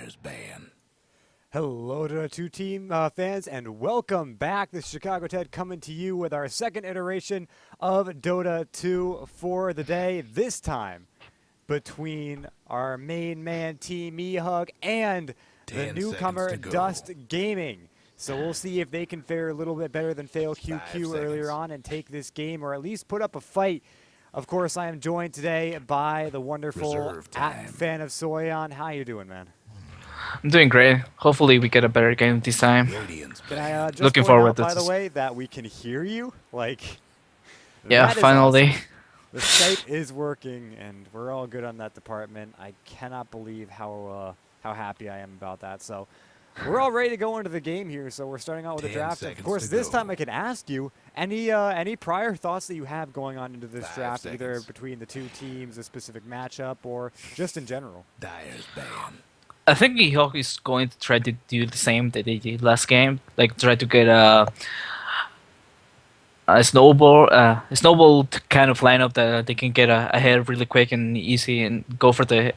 Dyer's ban. Hello to our two team fans and welcome back. This is Chicago Ted coming to you with our second iteration of Dota 2 for the day. This time between our main man team eHug and the 10 newcomer seconds to go. Dust Gaming. So we'll see if they can fare a little bit better than Fail 5 QQ earlier seconds. on and take this game or at least put up a fight. Of course, I am joined today by the wonderful Reserve time. FanOfSoyeon. How you doing, man? I'm doing great. Hopefully we get a better game this time. Radiant's Can ban. I just Looking point forward out, to by the this. way, that we can hear you? Like, Yeah, that is finally. awesome. The Skype is working, and we're all good on that department. I cannot believe how happy I am about that. So, we're all ready to go into the game here. So we're starting out with the 10 draft. Of seconds course, to this go. time I can ask you any prior thoughts that you have going on into this 5 draft, either seconds. between the two teams, a specific matchup, or just in general. Dyer's ban. I think eHug is going to try to do the same that they did last game, like try to get a snowball kind of lineup that they can get ahead really quick and easy and go for the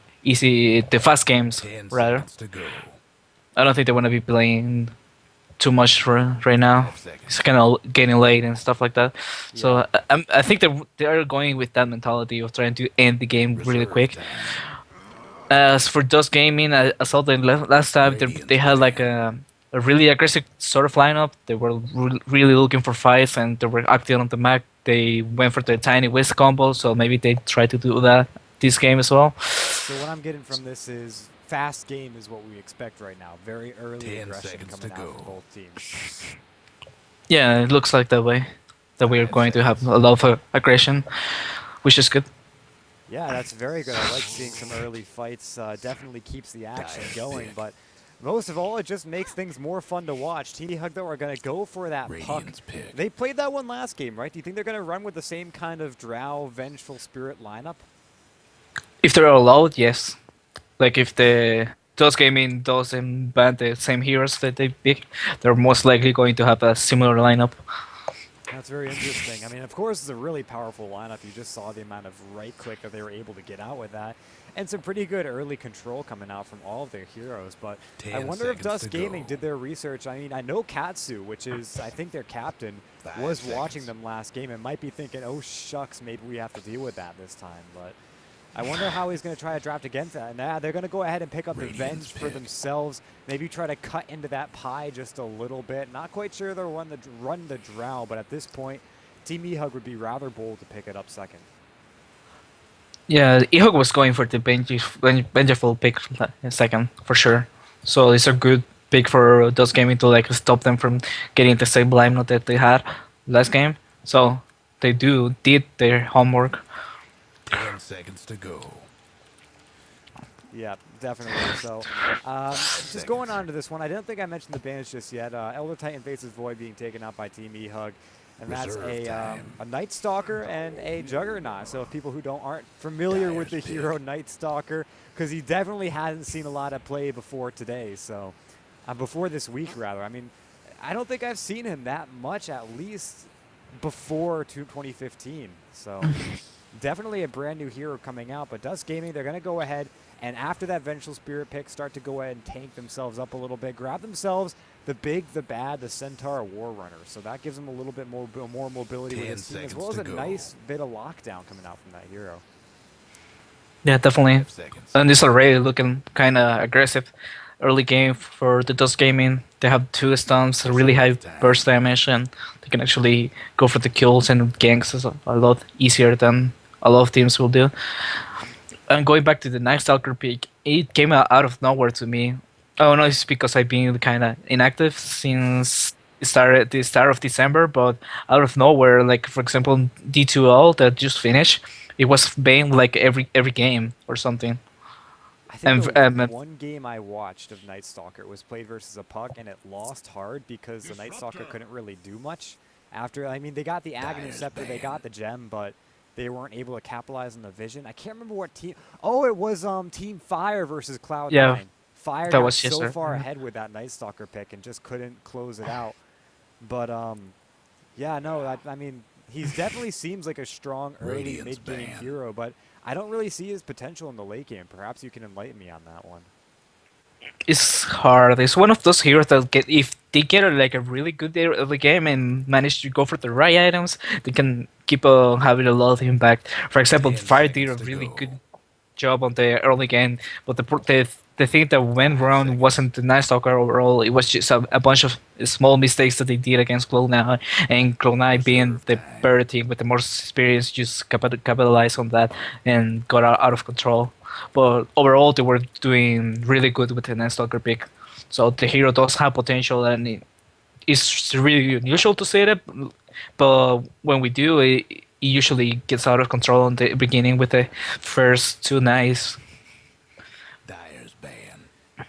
fast games 10 rather. seconds to go. I don't think they want to be playing too much right now. 5 seconds. It's kind of getting late and stuff like that. So Yeah. I think they are going with that mentality of trying to end the game really Reserve quick. time. As for Dust Gaming, I saw them last time they had like a really aggressive sort of lineup. They were really looking for fights and they were active on the map. They went for the tiny whisk combo, so maybe they try to do that this game as well. So what I'm getting from this is fast game is what we expect right now. Very early 10 aggression seconds coming to out from go. both teams. Yeah, it looks like that way. That we are 5 going to have seconds. a lot of aggression, which is good. Yeah, that's very good. I like seeing some early fights. Definitely keeps the action Dyer's going, pick. but most of all, it just makes things more fun to watch. Team eHug, though, are going to go for that puck. Radiant's pick. They played that one last game, right? Do you think they're going to run with the same kind of Drow, Vengeful Spirit lineup? If they're allowed, yes. Like if the Dust Gaming doesn't ban the same heroes that they pick, they're most likely going to have a similar lineup. That's very interesting. I mean, of course, it's a really powerful lineup. You just saw the amount of right-click that they were able to get out with that. And some pretty good early control coming out from all of their heroes. But I 10 wonder if seconds Dust to Gaming go. did their research. I mean, I know Katsu, which is, I think, their captain, 5 was watching seconds. them last game and might be thinking, oh, shucks, maybe we have to deal with that this time. But I wonder how he's going to try to draft against that. And they're going to go ahead and pick up the Radiant's Venge for pick. themselves. Maybe try to cut into that pie just a little bit. Not quite sure they'll run the Drow, but at this point, Team eHug would be rather bold to pick it up second. Yeah, eHug was going for the vengeful pick second for sure. So it's a good pick for Dust Gaming to like stop them from getting the same lineup that they had last game. So they did their homework. 10 seconds to go. Yeah, definitely. So, just going on to this one, I didn't think I mentioned the bans just yet. Elder Titan faces Void being taken out by Team eHug. And that's Reserve time. a Night Stalker and a Juggernaut. So if people who aren't familiar with the Dyer's hero pick. Night Stalker, because he definitely hasn't seen a lot of play before today. So before this week, rather. I mean, I don't think I've seen him that much, at least before 2015. So definitely a brand new hero coming out. But Dust Gaming, they're going to go ahead and after that Vengeful Spirit pick, start to go ahead and tank themselves up a little bit, grab themselves the big, the bad, the Centaur War Runner. So that gives them a little bit more mobility with 10 his team, as seconds well as to a go. nice bit of lockdown coming out from that hero. Yeah, definitely. 5 seconds. And it's already looking kind of aggressive. Early game for the Dust Gaming. They have 2 stuns, really high burst damage, and they can actually go for the kills and ganks is a lot easier than a lot of teams will do. And going back to the Night Stalker pick, it came out of nowhere to me. Oh no, it's because I've been kind of inactive since the start of December, but out of nowhere, like for example D2L that just finished, it was banned like every game or something. I think And the one game I watched of Night Stalker was played versus a puck, and it lost hard because the Night Stalker couldn't really do much. After, I mean, they got the Aghanim Dyer's Scepter, they ban. got the gem, but they weren't able to capitalize on the vision. I can't remember what team. Oh, it was Team Fire versus Cloud9. Yeah, Fire that got was so yesterday. far ahead with that Night Stalker pick and just couldn't close it out. But yeah, no, I mean, he definitely seems like a strong early Radiant's mid-game ban. hero, but I don't really see his potential in the late game. Perhaps you can enlighten me on that one. It's hard. It's one of those heroes that get if they get like a really good early game and manage to go for the right items, they can keep having a lot of impact. For example, 10 Fire did a seconds to really go. good job on the early game, but the thing that went 5 wrong wasn't seconds. the Night Stalker overall. It was just a bunch of small mistakes that they did against Cloud9, and Cloud9 being Reserve the time. better team with the more experience, just capitalized on that and got out of control. But overall, they were doing really good with the Night Stalker pick. So the hero does have potential, and it's really unusual to say that, but when we do, it usually gets out of control in the beginning with the first two nights. Dyer's ban.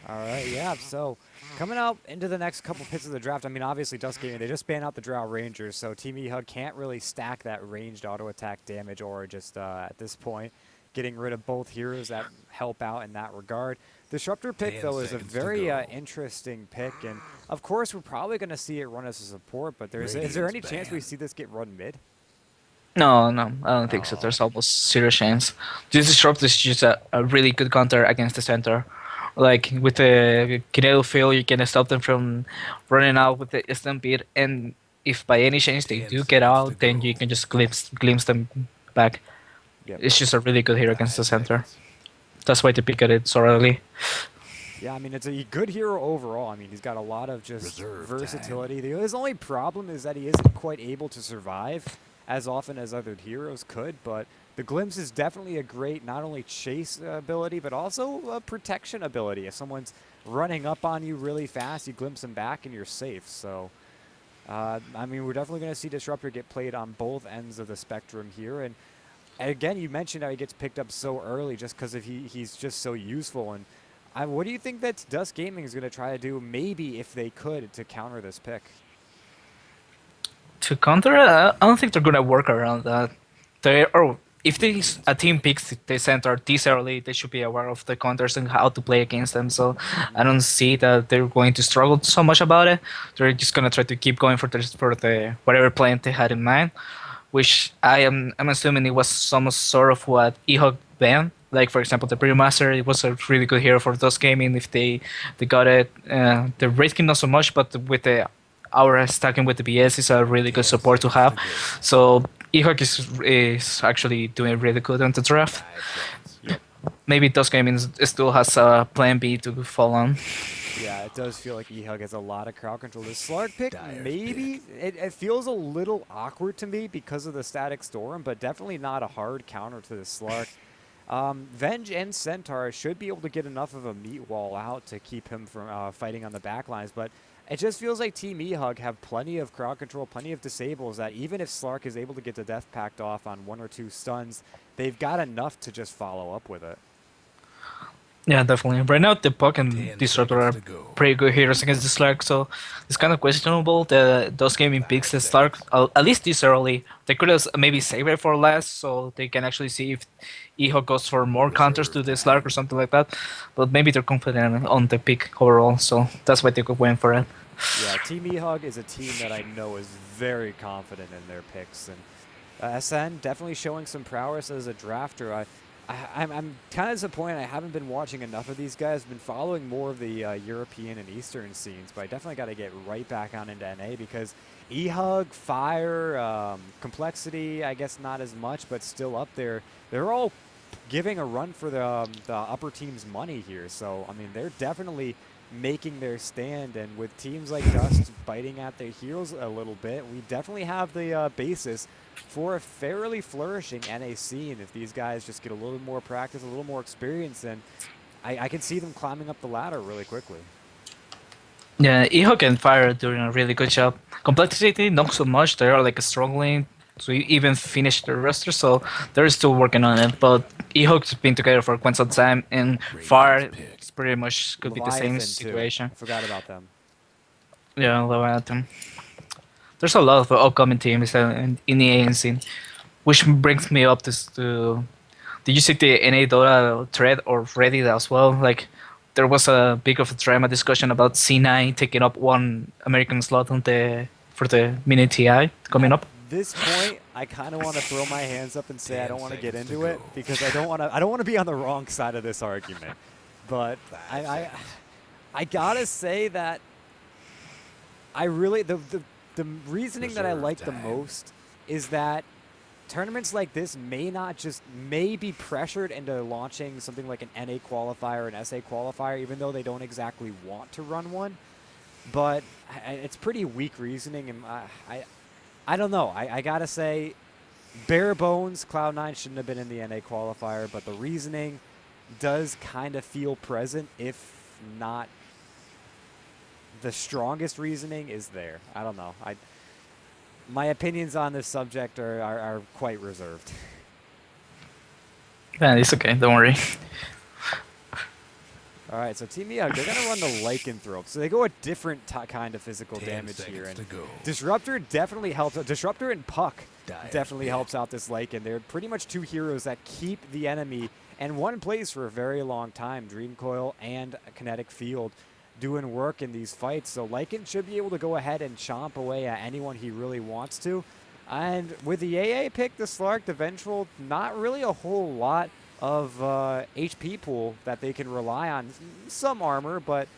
All right, yeah. So coming out into the next couple picks of the draft, I mean, obviously Dusk Gaming, they just ban out the Drow Rangers, so Team eHug can't really stack that ranged auto attack damage or just at this point getting rid of both heroes that help out in that regard. Disruptor pick, 10 though, is a seconds to very go. interesting pick, and of course we're probably going to see it run as a support, but is there Radiant's any chance we ban. see this get run mid? No, no, I don't think so. Oh, There's almost zero chance. This disrupt is just a really good counter against the center. Like with the kinetic field, you can stop them from running out with the stampede, and if by any chance they 10 do get seconds to out, then you go. can just glimpse them back. Yep. It's just a really good hero against 5 the center. seconds. That's why they pick at it so early. Yeah, I mean, it's a good hero overall. I mean, he's got a lot of just Reserve versatility. His only problem is that he isn't quite able to survive as often as other heroes could, but the Glimpse is definitely a great not only chase ability, but also a protection ability. If someone's running up on you really fast, you glimpse them back and you're safe. So, I mean, we're definitely going to see Disruptor get played on both ends of the spectrum here. And again, you mentioned how he gets picked up so early just because he's just so useful. And what do you think that Dust Gaming is going to try to do, maybe if they could, to counter this pick? To counter it, I don't think they're gonna work around that. They or if a team picks the center this early, they should be aware of the counters and how to play against them. So I don't see that they're going to struggle so much about it. They're just gonna try to keep going for the whatever plan they had in mind, which I'm assuming it was some sort of what eHug banned. Like for example, the Brewmaster, it was a really good hero for those gaming if they got it. The Wraith King not so much, but with the our stacking with the BS is a really good 10 support to seconds have. to go. So eHug is actually doing really good on the draft. 5 seconds. Yep. Maybe Dust Gaming still has a plan B to fall on. Yeah, it does feel like eHug has a lot of crowd control. The Slark pick, Dyer's maybe, it feels a little awkward to me because of the Static Storm, but definitely not a hard counter to the Slark. Venge and Centaur should be able to get enough of a meat wall out to keep him from fighting on the backlines, but it just feels like Team eHug have plenty of crowd control, plenty of disables that even if Slark is able to get the Death Pact off on 1 or 2 stuns, they've got enough to just follow up with it. Yeah, definitely. Right now, the Puck and 10 Disruptor are seconds to go. pretty good heroes against the Slark, so it's kind of questionable that those gaming picks the 5 Slark seconds. at least this early. They could have maybe saved it for last, so they can actually see if eHug goes for more counters to the Slark or something like that. But maybe they're confident on the pick overall, so that's why they could win for it. Yeah, Team eHug is a team that I know is very confident in their picks, and SN definitely showing some prowess as a drafter. I'm kind of disappointed I haven't been watching enough of these guys. I've been following more of the European and Eastern scenes, but I definitely got to get right back on into NA because eHug, Fire, Complexity, I guess not as much, but still up there. They're all giving a run for the upper team's money here. So, I mean, they're definitely making their stand, and with teams like Dust biting at their heels a little bit, we definitely have the basis for a fairly flourishing NA scene if these guys just get a little more practice, a little more experience, then I can see them climbing up the ladder really quickly. Yeah, eHug and Fire are doing a really good job. Complexity, not so much. They are like struggling to even finish their roster, so they're still working on it. But eHug's been together for quite some time, and Fire Radiant's pick. is pretty much could be the same Leviathan, situation. too. I forgot about them. Yeah, Leviathan. There's a lot of upcoming teams in the ANC, which brings me up to. Did you see the NA Dota thread or Reddit as well? Like, there was a big of a drama discussion about C9 taking up one American slot on for the mini TI coming At up. this point, I kind of want to throw my hands up and say I 10 don't want to get seconds to into it go. because I don't want to be on the wrong side of this argument. But 5 I seconds. I gotta say that I really the reasoning that I Reserve like the time. most is that tournaments like this may be pressured into launching something like an NA qualifier, an SA qualifier, even though they don't exactly want to run one. But it's pretty weak reasoning, and I don't know. I gotta say, bare bones, Cloud9 shouldn't have been in the NA qualifier, but the reasoning does kind of feel present, if not the strongest reasoning is there. I don't know. My opinions on this subject are quite reserved. Yeah, it's okay. Don't worry. All right, so Team eHug, they're gonna run the lycanthrope, so they go a different kind of physical 10 damage seconds here, and to go. Disruptor definitely helps. Disruptor and Puck Dire definitely hit. helps out this Lycan. They're pretty much two heroes that keep the enemy in one place for a very long time. Dream Coil and Kinetic Field doing work in these fights, so Lycan should be able to go ahead and chomp away at anyone he really wants to. And with the AA pick, the Slark, the Vengeful, not really a whole lot of HP pool that they can rely on. Some armor, but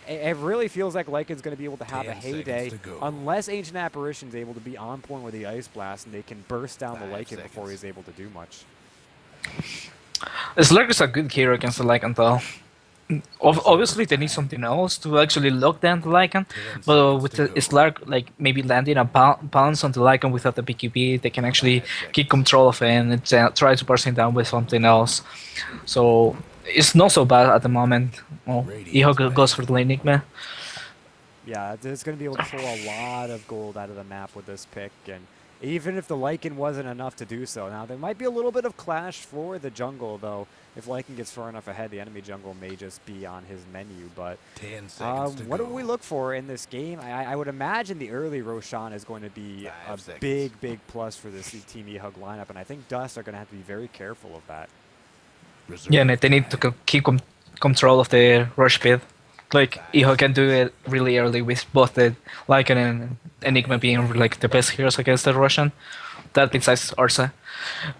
it really feels like Lycan's going to be able to have a 10 seconds heyday to go. unless Ancient Apparition's able to be on point with the Ice Blast and they can burst down the 5 Lycan before seconds. he's able to do much. Slurk is a good hero against the Lycan though. Obviously, they need something else to actually lock down the Lycan, 10 but seconds with to the go. Slark, like maybe landing a pounce on the Lycan without the BQB, they can actually 5 seconds. keep control of it and try to burst him down with something else. So it's not so bad at the moment. Well, Radiant's eHug goes back. for the Enigma. Yeah, it's going to be able to pull a lot of gold out of the map with this pick, and even if the Lycan wasn't enough to do so. Now, there might be a little bit of clash for the jungle, though. If Lycan gets far enough ahead, the enemy jungle may just be on his menu, but 10 seconds to what go. do we look for in this game? I would imagine the early Roshan is going to be 5 a seconds. big plus for this Team eHug lineup, and I think Dust are going to have to be very careful of that. Reserve Yeah, and they need to time. keep control of the rush pit. Like eHug can do it really early with both the Lycan and Enigma being like the best heroes against the Russian. That besides Ursa.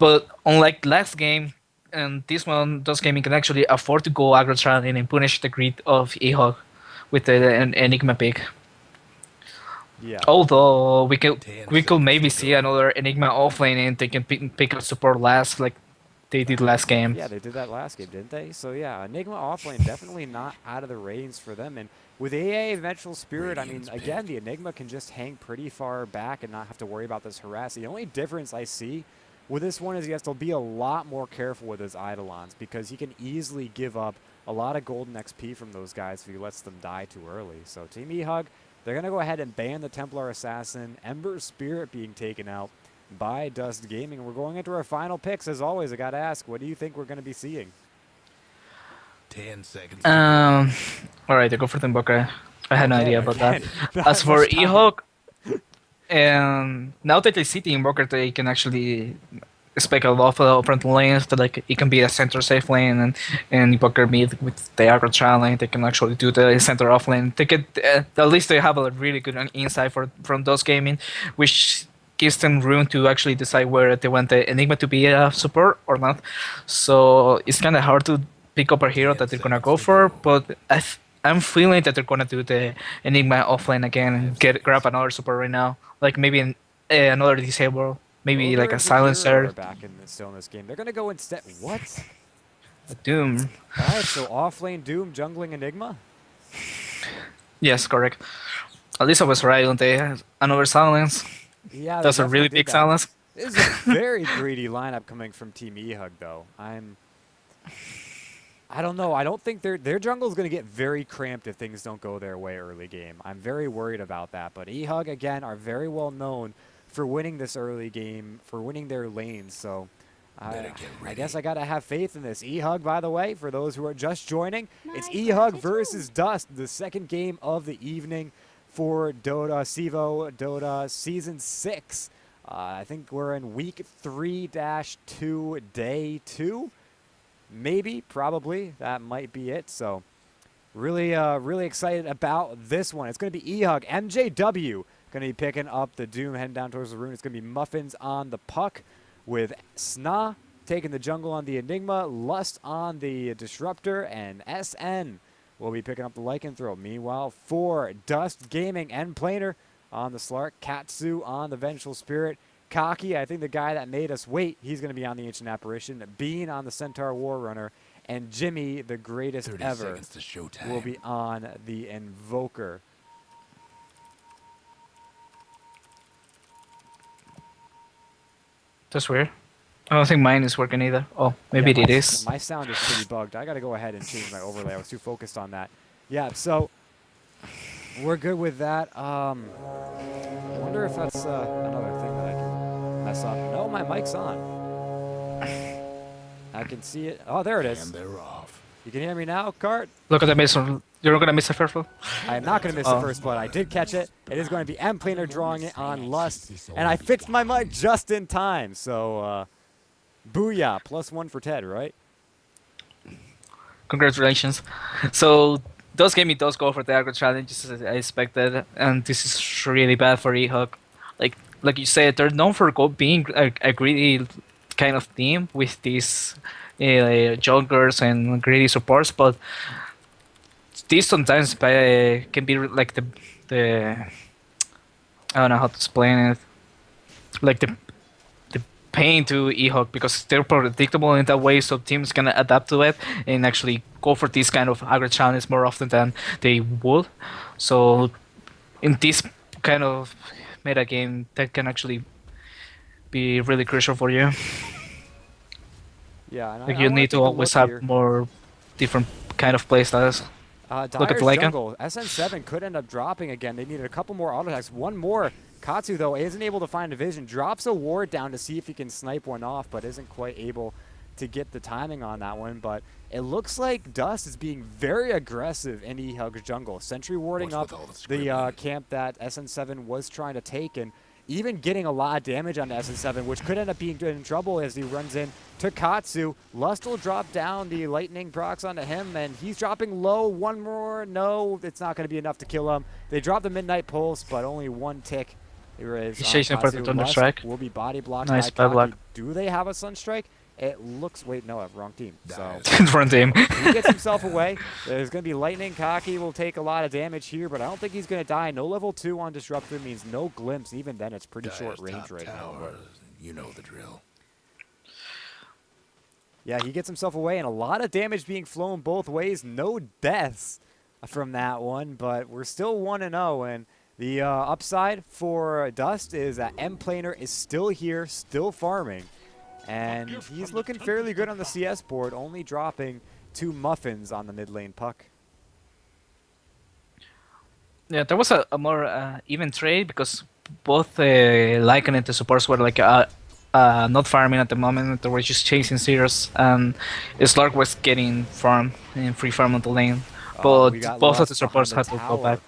But unlike last game, and this one, those gaming can actually afford to go aggro trialing and punish the greed of eHug with an Enigma pick. Yeah. Although we 10 could maybe seconds to see go. another Enigma offlane and they can pick up support last like they did last game. Yeah, they did that last game, didn't they? So yeah, Enigma offlane definitely not out of the reins for them. And with AA Vengeful Spirit, I mean, Radiant's again, pick. the Enigma can just hang pretty far back and not have to worry about this harass. The only difference I see with this one is he has to be a lot more careful with his Eidolons because he can easily give up a lot of golden XP from those guys if he lets them die too early. So Team eHug, they're going to go ahead and ban the Templar Assassin, Ember Spirit being taken out by Dust Gaming. We're going into our final picks. As always, I got to ask, what do you think we're going to be seeing? 10 seconds to All right, I go for the Invoker. I had no Okay, idea about that. again, not As for much time. eHug, and now that they see the Invoker, they can actually expect a lot of different lanes. That like it can be a center safe lane and Invoker mid with the aggro trial lane. They can actually do the center off lane. They get at least they have a really good insight from those gaming, which gives them room to actually decide where they want the Enigma to be a support or not. So it's kind of hard to pick up a hero 10 that they're gonna seconds go to for, go. but I'm feeling that they're gonna do the Enigma offlane again and grab another support right now, like maybe another disable, maybe like Ogre a and Zakiro are silencer, back still in this game. They're going to go instead. What? a Doom. All right, so offlane Doom jungling Enigma. Yes, correct. At least I was right on the another silence. Yeah, they That's a definitely really did big that. silence. This is a very greedy lineup coming from Team eHug, though. I don't know. I don't think their jungle is going to get very cramped if things don't go their way early game. I'm very worried about that. But eHug, again, are very well known for winning this early game, for winning their lanes. So Better get I guess ready. I got to have faith in this. eHug, by the way, for those who are just joining, it's My eHug gratitude. versus Dust, the second game of the evening for Dota, CEVO Dota Season 6. I think we're in week 3-2, day 2. Maybe, probably, that might be it. So really excited about this one. It's going to be eHug, MJW, going to be picking up the Doom, heading down towards the rune. It's going to be Muffins on the Puck with Sna taking the jungle on the Enigma, Lust on the Disruptor, and SN will be picking up the lycanthrope. Meanwhile, for Dust Gaming and Planer on the Slark, Katsu on the Vengeful Spirit, Kaki, I think the guy that made us wait, he's going to be on the Ancient Apparition, Bean on the Centaur War Runner, and Jimmy, the greatest 30 ever, seconds to showtime. will be on the Invoker. That's weird. I don't think mine is working either. Oh, maybe Yeah, it is. My sound is pretty bugged. I got to go ahead and change my overlay. I was too focused on that. Yeah, so we're good with that. I wonder if that's another thing that I can mess up. No, my mic's on. I can see it. Oh, there it is. And they're off. You can hear me now, Cart? Look at the miss. You're not gonna miss the first one. I am not going to miss the first blood. I did catch it. It is going to be M Planer drawing it on Lust. And I fixed my mic just in time. So, booyah. +1 for Ted, right? Congratulations. So those gave me those go for the aggro challenges as I expected, and this is really bad for eHug. Like you said, they're known for being a greedy kind of team with these junglers and greedy supports, but these sometimes can be like the I don't know how to explain it, like the pain to eHug, because they're predictable in that way, so teams can adapt to it and actually go for these kind of aggro challenges more often than they would. So in this kind of meta game, that can actually be really crucial for you. Yeah, and Like I you wanna need to take a always look have here. more different kind of playstyles. Look at Dyer's the Lycan. jungle. SN7 could end up dropping again. They needed a couple more auto attacks. One more. Katsu, though, isn't able to find a vision. Drops a ward down to see if he can snipe one off, but isn't quite able to get the timing on that one. But it looks like Dust is being very aggressive in eHug's jungle. Sentry warding What's up with all the the scribbling? camp that SN7 was trying to take, and even getting a lot of damage on SN7, which could end up being in trouble as he runs in to Katsu. Lust will drop down the lightning procs onto him, and he's dropping low. One more. No, it's not going to be enough to kill him. They drop the Midnight Pulse, but only one tick. Here is He's chasing for the Katsu. Thunder Lust Strike. will be body blocked Nice, by bad block. Kaki. Do they have a Sunstrike? It looks... Wait, no, wrong team. So Different team. he gets himself away. There's going to be lightning. Kaki will take a lot of damage here, but I don't think he's going to die. No level 2 on Disruptor means no glimpse. Even then, it's pretty short Dyer's range top right now. tower, you know the drill. Yeah, he gets himself away, and a lot of damage being flown both ways. No deaths from that one, but we're still 1-0, and the upside for Dust is that M Planer is still here, still farming, and he's looking fairly good on the CS board, only dropping 2 muffins on the mid lane puck. Yeah, there was a more even trade because both Lycan and the supports were like not farming at the moment. They were just chasing Zeros, and Slark was getting farm in free farm on the lane. But We got both of the Lust supports behind had the to go tower. back.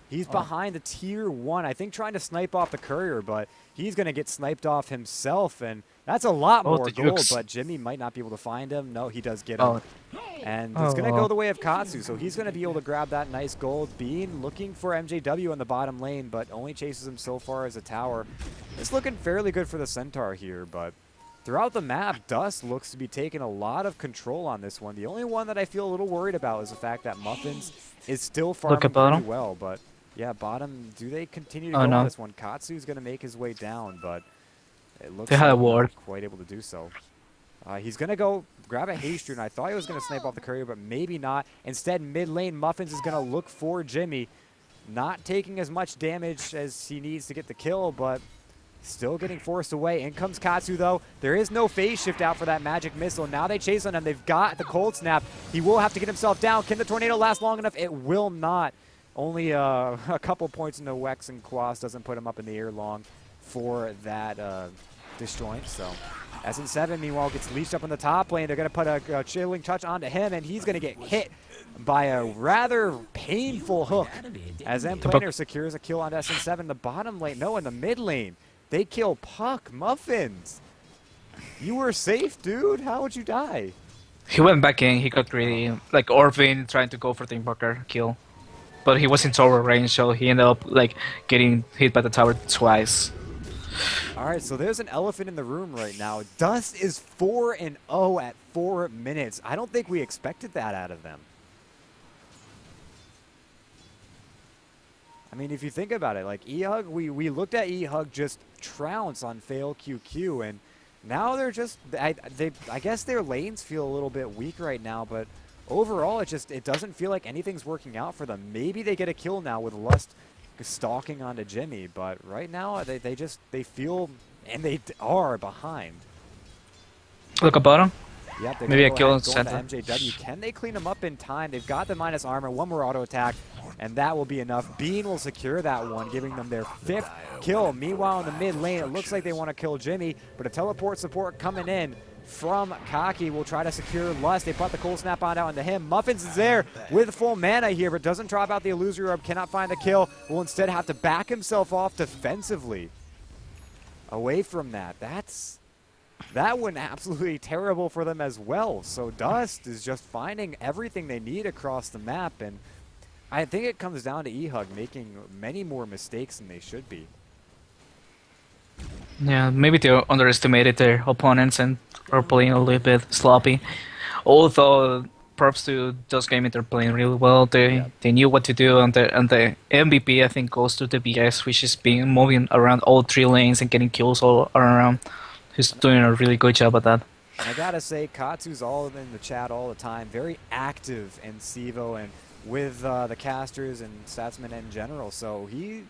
He's behind the tier 1, I think trying to snipe off the courier, but he's going to get sniped off himself, and that's a lot Oh, more the gold, Jukes. but Jimmy might not be able to find him. No, he does get him. Oh, And it's going to Oh. go the way of Katsu, so he's going to be able to grab that nice gold. Bean looking for MJW in the bottom lane, but only chases him so far as a tower. It's looking fairly good for the Centaur here, but throughout the map, Dust looks to be taking a lot of control on this one. The only one that I feel a little worried about is the fact that Muffins is still farming at pretty bottom. well, but yeah, bottom, do they continue to Oh, go no. on this one? Katsu's going to make his way down, but it looks They had a like not ward. quite able to do so. He's going to go grab a haste rune. I thought he was going to snipe off the courier, but maybe not. Instead, mid lane, Muffins is going to look for Jimmy. Not taking as much damage as he needs to get the kill, but still getting forced away. In comes Katsu, though. There is no phase shift out for that magic missile. Now they chase on him. They've got the cold snap. He will have to get himself down. Can the tornado last long enough? It will not. Only a couple points in the Wex, and Quas doesn't put him up in the air long for that disjoint. So SN7, meanwhile, gets leashed up in the top lane. They're going to put a chilling touch onto him, and he's going to get hit by a rather painful hook as M Planer secures a kill on SN7 in the bottom lane. No, in the mid lane. They kill Puck. Muffins. You were safe, dude. How would you die? He went back in. He got greedy, like Orphan trying to go for the Invoker kill, but he was in tower range, so he ended up like getting hit by the tower twice. All right, so there's an elephant in the room right now. Dust is 4-0 at 4 minutes. I don't think we expected that out of them. I mean, if you think about it, like eHug, we looked at eHug just trounce on fail QQ, and now they're just I guess their lanes feel a little bit weak right now, but overall it doesn't feel like anything's working out for them. Maybe they get a kill now with Lust stalking onto Jimmy, but right now they feel, and they are behind. Look at bottom. Yep, they're Maybe a gonna kill go in ahead and go into center. MJW. Can they clean them up in time? They've got the minus armor, one more auto attack, and that will be enough. Bean will secure that one, giving them their 5th kill. Meanwhile, in the mid lane, it looks like they want to kill Jimmy, but a teleport support coming in from Kaki will try to secure Lust. They put the cold snap on out into him. Muffins is there with full mana here, but doesn't drop out the illusory orb, cannot find the kill. Will instead have to back himself off defensively. Away from that, that went absolutely terrible for them as well. So Dust is just finding everything they need across the map, and I think it comes down to eHug making many more mistakes than they should be. Yeah, maybe they underestimated their opponents and are playing a little bit sloppy. Although, props to Dust Gaming, they're playing really well. They knew what to do, and the MVP I think goes to the BS, which is being moving around all 3 lanes and getting kills all around. He's doing a really good job at that. And I gotta say, Katsu's all in the chat all the time, very active in CEVO and with the casters and statsmen in general. So he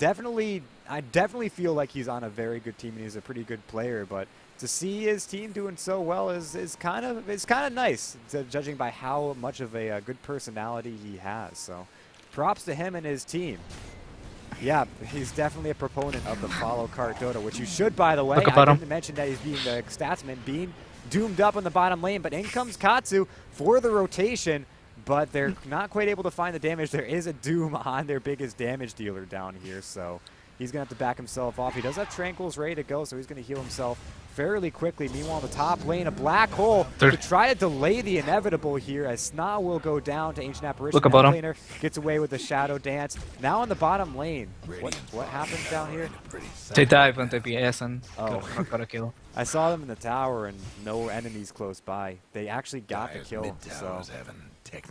I definitely feel like he's on a very good team and he's a pretty good player. But to see his team doing so well is kind of nice, judging by how much of a good personality he has. So props to him and his team. Yeah, he's definitely a proponent of the follow cart Dota, which you should, by the way. I didn't mention that he's being the statsman, being doomed up in the bottom lane, but in comes Katsu for the rotation, but they're not quite able to find the damage. There is a Doom on their biggest damage dealer down here, so he's going to have to back himself off. He does have Tranquils ready to go, so he's going to heal himself fairly quickly. Meanwhile, the top lane, a black hole to try to delay the inevitable here as Sna will go down to Ancient Apparition. Look at bottom. Laner gets away with the Shadow Dance. Now in the bottom lane, what happens down here? They dive on the BS and got a kill. I saw them in the tower and no enemies close by. They actually got the kill. So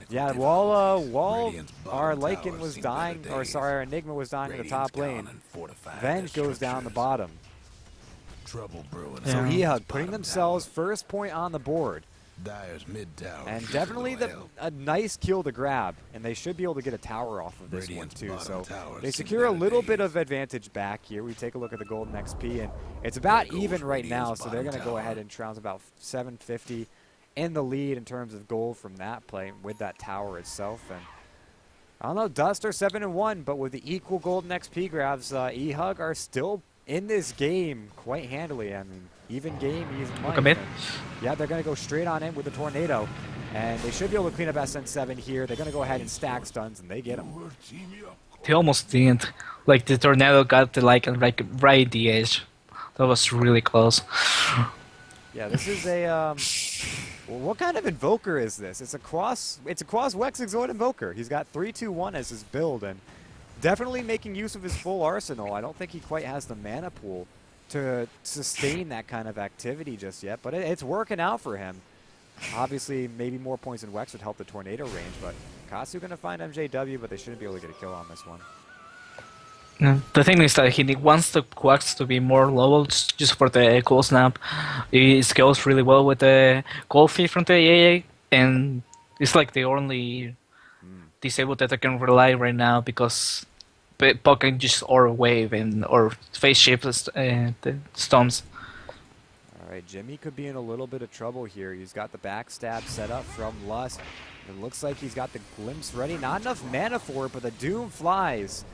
yeah, while our Lycan was dying, or sorry, our Enigma was dying in the top lane, Venge goes down the bottom. Trouble brewing. So eHug putting themselves first point on the board. Dyer's mid tower. And definitely a nice kill to grab, and they should be able to get a tower off of this one too. So they secure a little bit of advantage back here. We take a look at the golden XP, and it's about even right now, so they're going to go ahead and trounce about 750 in the lead in terms of gold from that play with that tower itself. And I don't know, Dust are 7-1, but with the equal golden XP grabs, eHug are still in this game quite handily. I mean, even game, even money. Look a bit. Yeah, they're going to go straight on in with the Tornado, and they should be able to clean up SN7 here. They're going to go ahead and stack stuns, and they get them. They almost didn't. Like, the Tornado got to, like right at the edge. That was really close. Yeah, this is a well, what kind of invoker is this? It's a cross Wex Exhort invoker. He's got 3-2-1 as his build, and definitely making use of his full arsenal. I don't think he quite has the mana pool to sustain that kind of activity just yet, but it's working out for him. Obviously, maybe more points than Wex would help the Tornado range, but Katsu going to find MJW, but they shouldn't be able to get a kill on this one. Yeah. The thing is that he wants the Quacks to be more level just for the cool snap. He scales really well with the gold feed from the AA, and it's like the only disabled that I can rely right now because Puck can just or wave or face shift the storms. All right, Jimmy could be in a little bit of trouble here. He's got the backstab set up from Lust. It looks like he's got the glimpse ready. Not enough mana for it, but the Doom flies.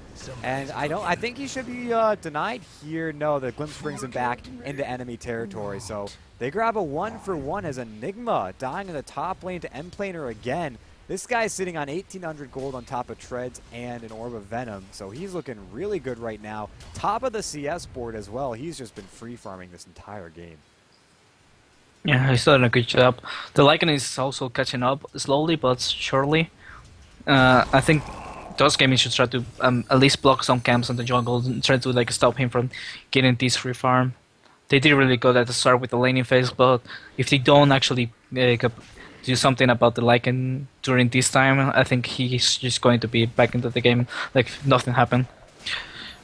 And I think he should be denied here. No, the glimpse brings him back into enemy territory. So they grab a 1-for-1 as Enigma dying in the top lane to end planer again. This guy's sitting on 1,800 gold on top of Treads and an Orb of Venom, so he's looking really good right now. Top of the CS board as well. He's just been free farming this entire game. Yeah, he's done a good job. The Lycan is also catching up slowly but surely. I think Dust Gaming should try to at least block some camps on the jungle and try to like stop him from getting this free farm. They did really good at the start with the laning phase, but if they don't actually do something about the Lycan during this time, I think he's just going to be back into the game like if nothing happened.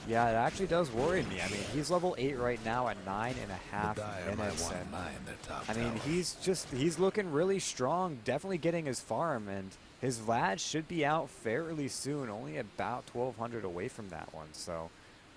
Yeah, it actually does worry me. I mean, he's level 8 right now at 9.5 The Dire might minutes. want to And mine their top I mean, tower. he's looking really strong, definitely getting his farm, and his Vlad should be out fairly soon, only about 1,200 away from that one, so,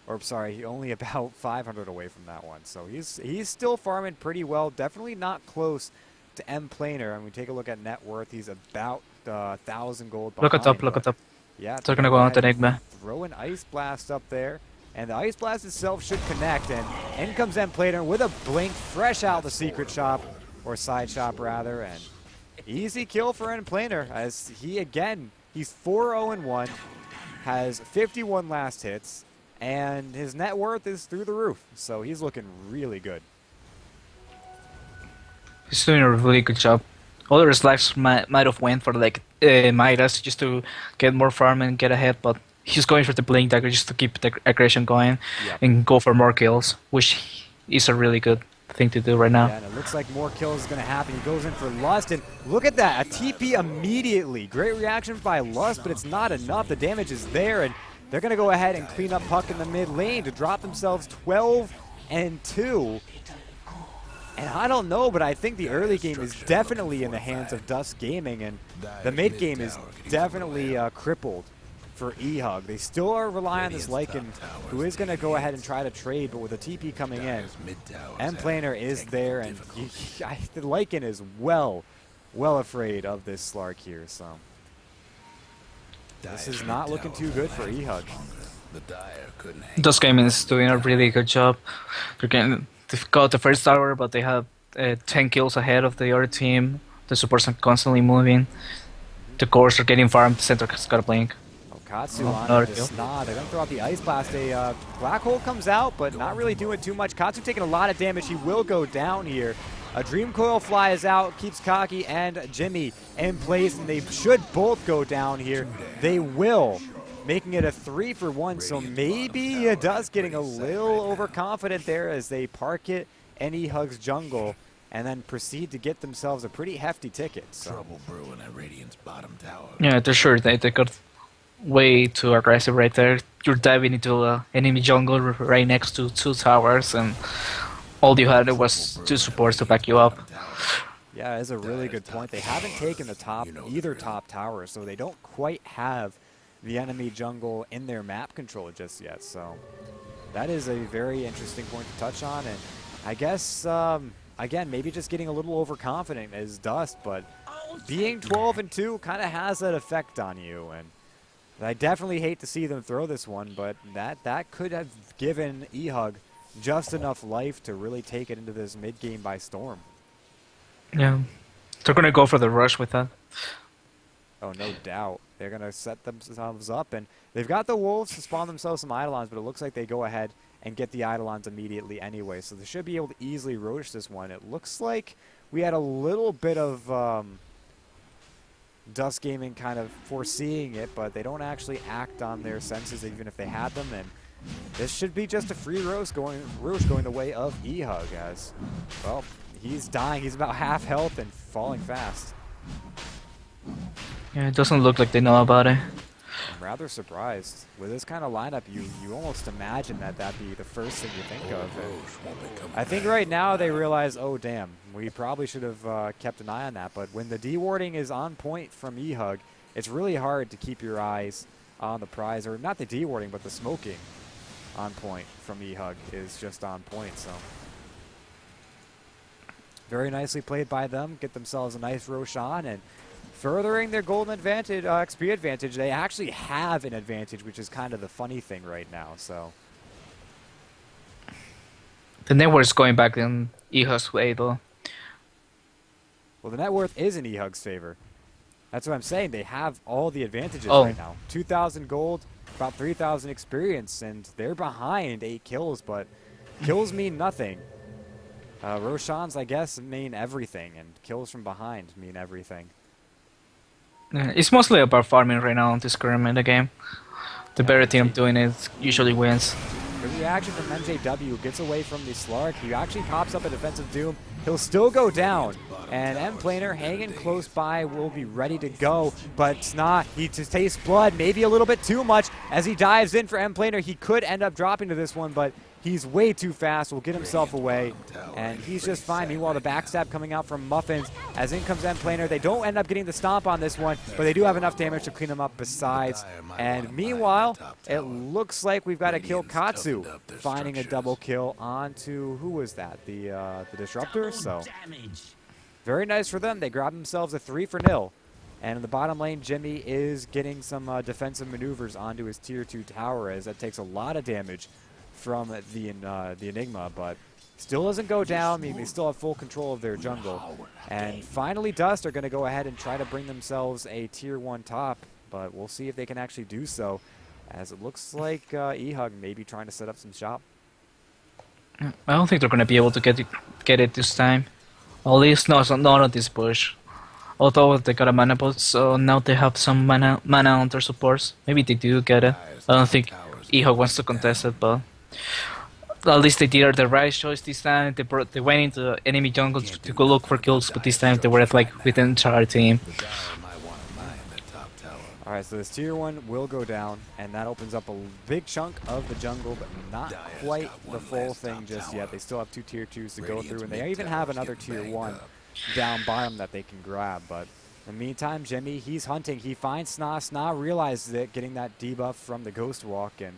or sorry, only about 500 away from that one, so he's still farming pretty well, definitely not close to M Planer. I mean, take a look at net worth, he's about 1,000 gold behind. Look at top. Yeah, They're gonna go out to Enigma. throw an Ice Blast up there, and the Ice Blast itself should connect, and in comes M Planer with a blink fresh out the secret shop, or side shop rather, and easy kill for M Planer, as he's 4-0-1, has 51 last hits, and his net worth is through the roof, so he's looking really good. He's doing a really good job. Other slacks might have went for like Midas just to get more farm and get ahead, but he's going for the Blink Dagger just to keep the aggression going and go for more kills, which is a really good thing to do right now. Yeah, and it looks like more kills is going to happen. He goes in for Lust, and look at that, a TP immediately. Great reaction by Lust, but it's not enough. The damage is there, and they're going to go ahead and clean up Puck in the mid lane to drop themselves 12-2. And I don't know, but I think the early game is definitely in the hands of Dust Gaming, and the mid game is definitely crippled for eHug. They still are relying on this Lycan, who is going to go ahead and try to trade, but with a TP coming in, M Planer is there, and the Lycan is well afraid of this Slark here, so this is not looking too good for eHug. The Dire couldn't hang. Those gaming is doing a really good job. They've got the first tower, but they have 10 kills ahead of the other team. The supports are constantly moving. The cores are getting farmed. The center has got a blink. Katsu on the Snod. They're going to throw out the Ice Blast. A Black Hole comes out, but not really doing too much. Katsu taking a lot of damage. He will go down here. A Dream Coil flies out, keeps Kaki and Jimmy in place, and they should both go down here. They will, making it a 3-for-1, so maybe Dust getting a little overconfident there as they park it in eHug's jungle and then proceed to get themselves a pretty hefty ticket. So. Trouble brewing at Radiant's bottom tower. Yeah, they're sure they got way too aggressive right there. You're diving into enemy jungle right next to 2 towers, and all you had was 2 supports to back you up. Yeah, that's a really good point. They haven't taken the either top tower, so they don't quite have the enemy jungle in their map control just yet. So that is a very interesting point to touch on, and I guess again, maybe just getting a little overconfident as Dust, but being 12-2 kind of has that effect on you, and I definitely hate to see them throw this one, but that could have given eHug just enough life to really take it into this mid game by storm. Yeah, they're gonna go for the rush with that. Oh, no doubt. They're going to set themselves up, and they've got the Wolves to spawn themselves some Eidolons, but it looks like they go ahead and get the Eidolons immediately anyway, so they should be able to easily roach this one. It looks like we had a little bit of Dust Gaming kind of foreseeing it, but they don't actually act on their senses even if they had them, and this should be just a free roach going the way of eHug, as, well, he's dying. He's about half health and falling fast. Yeah, it doesn't look like they know about it. I'm rather surprised. With this kind of lineup, you almost imagine that'd be the first thing you think of. And I think right now they realize, oh damn, we probably should have kept an eye on that. But when the dewarding is on point from eHug, it's really hard to keep your eyes on the prize, or not the dewarding, but the smoking on point from eHug is just on point. So very nicely played by them. Get themselves a nice Roshan, and furthering their golden advantage, XP advantage. They actually have an advantage, which is kind of the funny thing right now. So The network's going back in eHug's way, though. well, the net worth is in eHug's favor. That's what I'm saying. They have all the advantages Oh. right now. 2,000 gold, about 3,000 experience, and they're behind 8 kills, but kills mean nothing. Roshan's, I guess, mean everything, and kills from behind mean everything. Yeah, it's mostly about farming right now on this current meta game. The better team doing it usually wins. Good reaction from MJW. Gets away from the Slark. He actually pops up a defensive Doom. He'll still go down. And M-Planer hanging close by will be ready to go. But Sna, he just tastes blood. Maybe a little bit too much as he dives in for M-Planer. He could end up dropping to this one, but he's way too fast. Will get himself away. And he's just fine. Meanwhile, the backstab coming out from Muffins. As in comes M-Planer. They don't end up getting the stomp on this one, but they do have enough damage to clean him up besides. And meanwhile, it looks like we've got to kill Katsu, finding a double kill onto, who was that? The Disruptor? So very nice for them. They grab themselves a 3-0. And in the bottom lane, Jimmy is getting some defensive maneuvers onto his tier 2 tower, as that takes a lot of damage from the Enigma, but still doesn't go down. I mean, they still have full control of their jungle. And finally, Dust are going to go ahead and try to bring themselves a tier 1 top, but we'll see if they can actually do so, as it looks like eHug may be trying to set up some shop. I don't think they're gonna be able to get it this time. At least not on this push. Although they got a mana bot, so now they have some mana on their supports. Maybe they do get it. I don't think eHug wants to contest it, but at least they did the right choice this time. They went into enemy jungle to go look for kills, but this time they were like with the entire team. Alright, so this tier 1 will go down, and that opens up a big chunk of the jungle, but not quite the full thing just yet. They still have 2 tier 2s to go through, and they even have another tier 1 down bottom that they can grab. But in the meantime, Jimmy, he's hunting. He finds Sna. Sna realizes it, getting that debuff from the Ghost Walk, and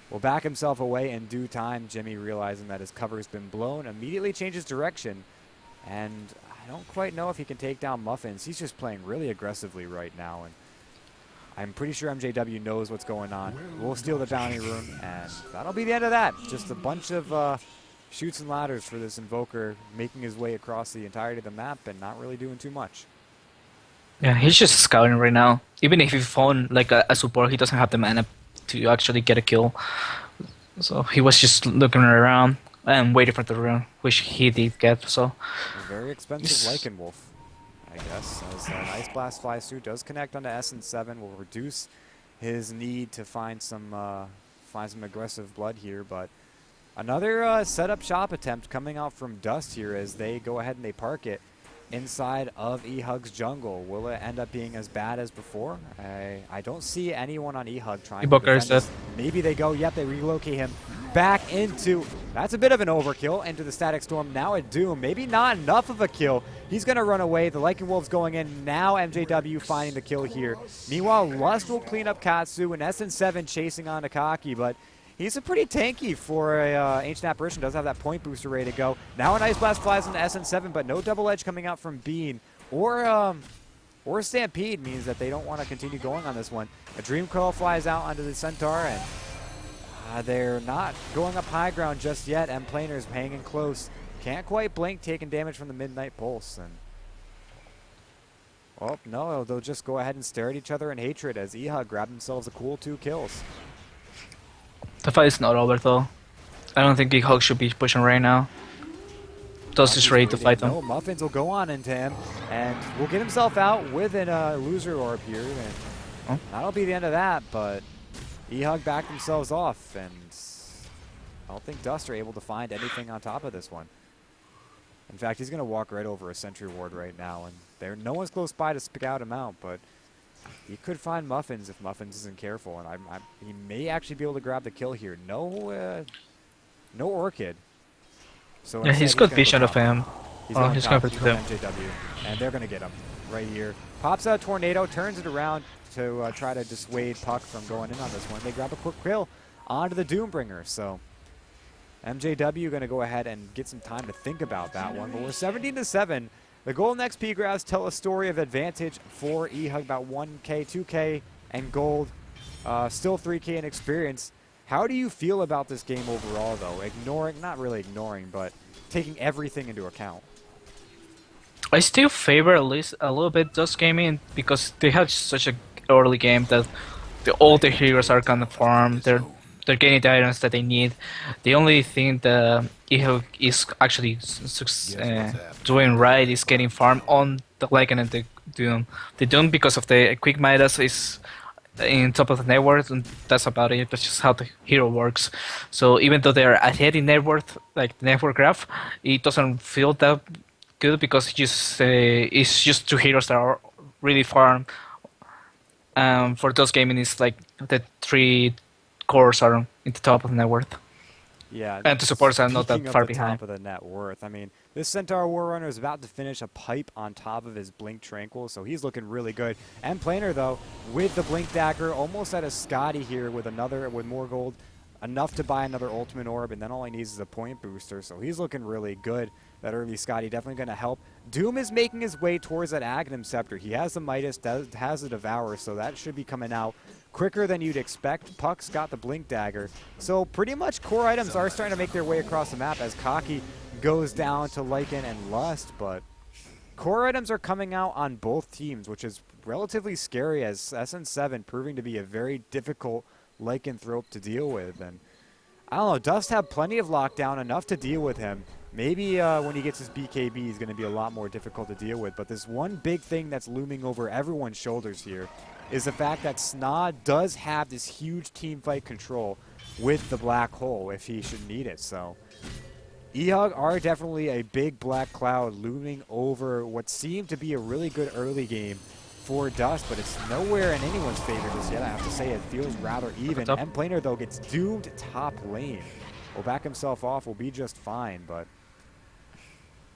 will back himself away in due time. Jimmy, realizing that his cover has been blown, immediately changes direction, and I don't quite know if he can take down Muffins. He's just playing really aggressively right now, and I'm pretty sure MJW knows what's going on. We'll steal the bounty room, and that'll be the end of that. Just a bunch of shoots and ladders for this Invoker, making his way across the entirety of the map and not really doing too much. Yeah, he's just scouting right now. Even if he found like a support, he doesn't have the mana to actually get a kill. So he was just looking around and waiting for the rune, which he did get. So a very expensive Lycan Wolf, I guess, as an Ice Blast Fly Suit does connect onto SN7, will reduce his need to find some aggressive blood here. But another setup shop attempt coming out from Dust here, as they go ahead and they park it inside of eHug's jungle. Will it end up being as bad as before? I don't see anyone on eHug trying to defend this. Maybe they go, yep, they relocate him back into, that's a bit of an overkill, into the Static Storm. Now a Doom, maybe not enough of a kill. He's going to run away. The Lycan Wolf's going in. Now MJW finding the kill here. Meanwhile, Lust will clean up Katsu, and SN7 chasing on Akaki, but he's a pretty tanky for a Ancient Apparition. Does have that point booster ready to go. Now an Ice Blast flies into SN7, but no double edge coming out from Bean. Or Stampede means that they don't want to continue going on this one. A Dream Coil flies out onto the Centaur, and they're not going up high ground just yet. M-Planer's hanging close. Can't quite blink, taking damage from the Midnight Pulse. And oh, no, they'll just go ahead and stare at each other in hatred as eHug grab themselves a cool 2 kills. The fight is not over though. I don't think eHug should be pushing right now. Dust is ready to fight them. No, Muffins will go on into him and will get himself out with a loser orb here. And that'll be the end of that, but eHug backed themselves off, and I don't think Dust are able to find anything on top of this one. In fact, he's going to walk right over a sentry ward right now, and no one's close by to scout him out, but he could find Muffins if Muffins isn't careful, and he may actually be able to grab the kill here. No Orchid. So yeah, he's good vision of him. He's covered to them. MJW, and they're going to get him right here. Pops out Tornado, turns it around to try to dissuade Puck from going in on this one. They grab a quick kill onto the Doombringer, so MJW going to go ahead and get some time to think about that one. But we're 17-7. The Golden XP graphs tell a story of advantage for eHug, about 1K, 2K, and gold. Still 3K in experience. How do you feel about this game overall, though? Not really ignoring, but taking everything into account. I still favor at least a little bit Dust Gaming because they have such a early game that all the heroes are kind of farmed. They're getting the items that they need. The only thing that eHug is actually doing right is getting farm on the Lycan and the Doom. The Doom, because of the quick Midas, is in top of the net worth, and that's about it. That's just how the hero works. So even though they're ahead in net worth, like the network graph, it doesn't feel that good because it's just two heroes that are really far. For those gaming, it's like the three cores are in the top of the net worth, Yeah, and the supports are not speaking that of far the behind. top of the net worth, I mean, this Centaur Warrunner is about to finish a pipe on top of his Blink Tranquil, so he's looking really good. And Planer, though, with the Blink Dagger, almost at a Scotty here with more gold, enough to buy another Ultimate Orb, and then all he needs is a point booster, so he's looking really good. That early Scotty definitely going to help. Doom is making his way towards that Aghanim Scepter. He has the Midas, has the Devour, so that should be coming out quicker than you'd expect. Puck's got the Blink Dagger. So pretty much core items are starting to make their way across the map as Kaki goes down to Lycan and Lust, but core items are coming out on both teams, which is relatively scary as SN7 proving to be a very difficult Lycanthrope to deal with. And I don't know, Dust have plenty of lockdown, enough to deal with him. Maybe when he gets his BKB, he's going to be a lot more difficult to deal with. But this one big thing that's looming over everyone's shoulders here is the fact that Snod does have this huge team fight control with the Black Hole if he should need it. So eHug are definitely a big black cloud looming over what seemed to be a really good early game for Dust, but it's nowhere in anyone's favor just yet. I have to say it feels rather even. And Planer, though, gets doomed top lane. Will back himself off, will be just fine, but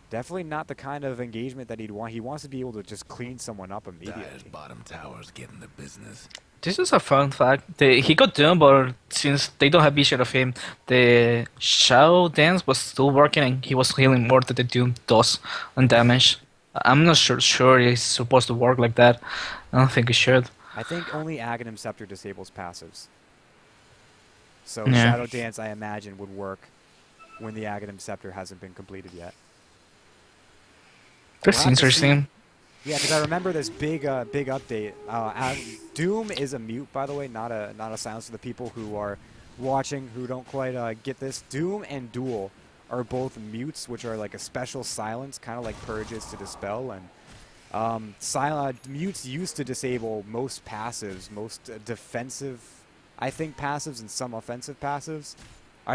definitely not the kind of engagement that he'd want. He wants to be able to just clean someone up Dyer's immediately. bottom tower's getting the business. This is a fun fact. He got doomed, but since they don't have vision of him, the Shadow Dance was still working and he was healing more than the Doom does on damage. I'm not sure it's supposed to work like that. I don't think it should. I think only Aghanim Scepter disables passives. So Yeah. Shadow Dance, I imagine, would work when the Aghanim Scepter hasn't been completed yet. That's We'll have to interesting. Yeah, because I remember this big update. Doom is a mute, by the way, not a silence to the people who are watching who don't quite get this. Doom and Duel are both mutes, which are like a special silence, kind of like purges to dispel. And mutes used to disable most passives, most defensive, I think, passives and some offensive passives.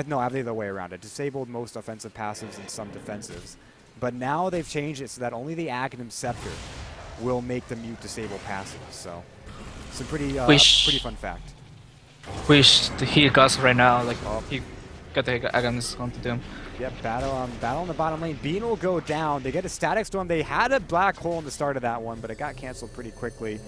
No, I have the other way around. It disabled most offensive passives and some defensives. But now they've changed it so that only the Aghanim Scepter will make the mute disable passives. So, it's a pretty fun fact. Wish he got right now, like he got the Aghanim on to Doom. Yep, battle on the bottom lane. Bean will go down. They get a Static Storm. They had a Black Hole in the start of that one, but it got canceled pretty quickly,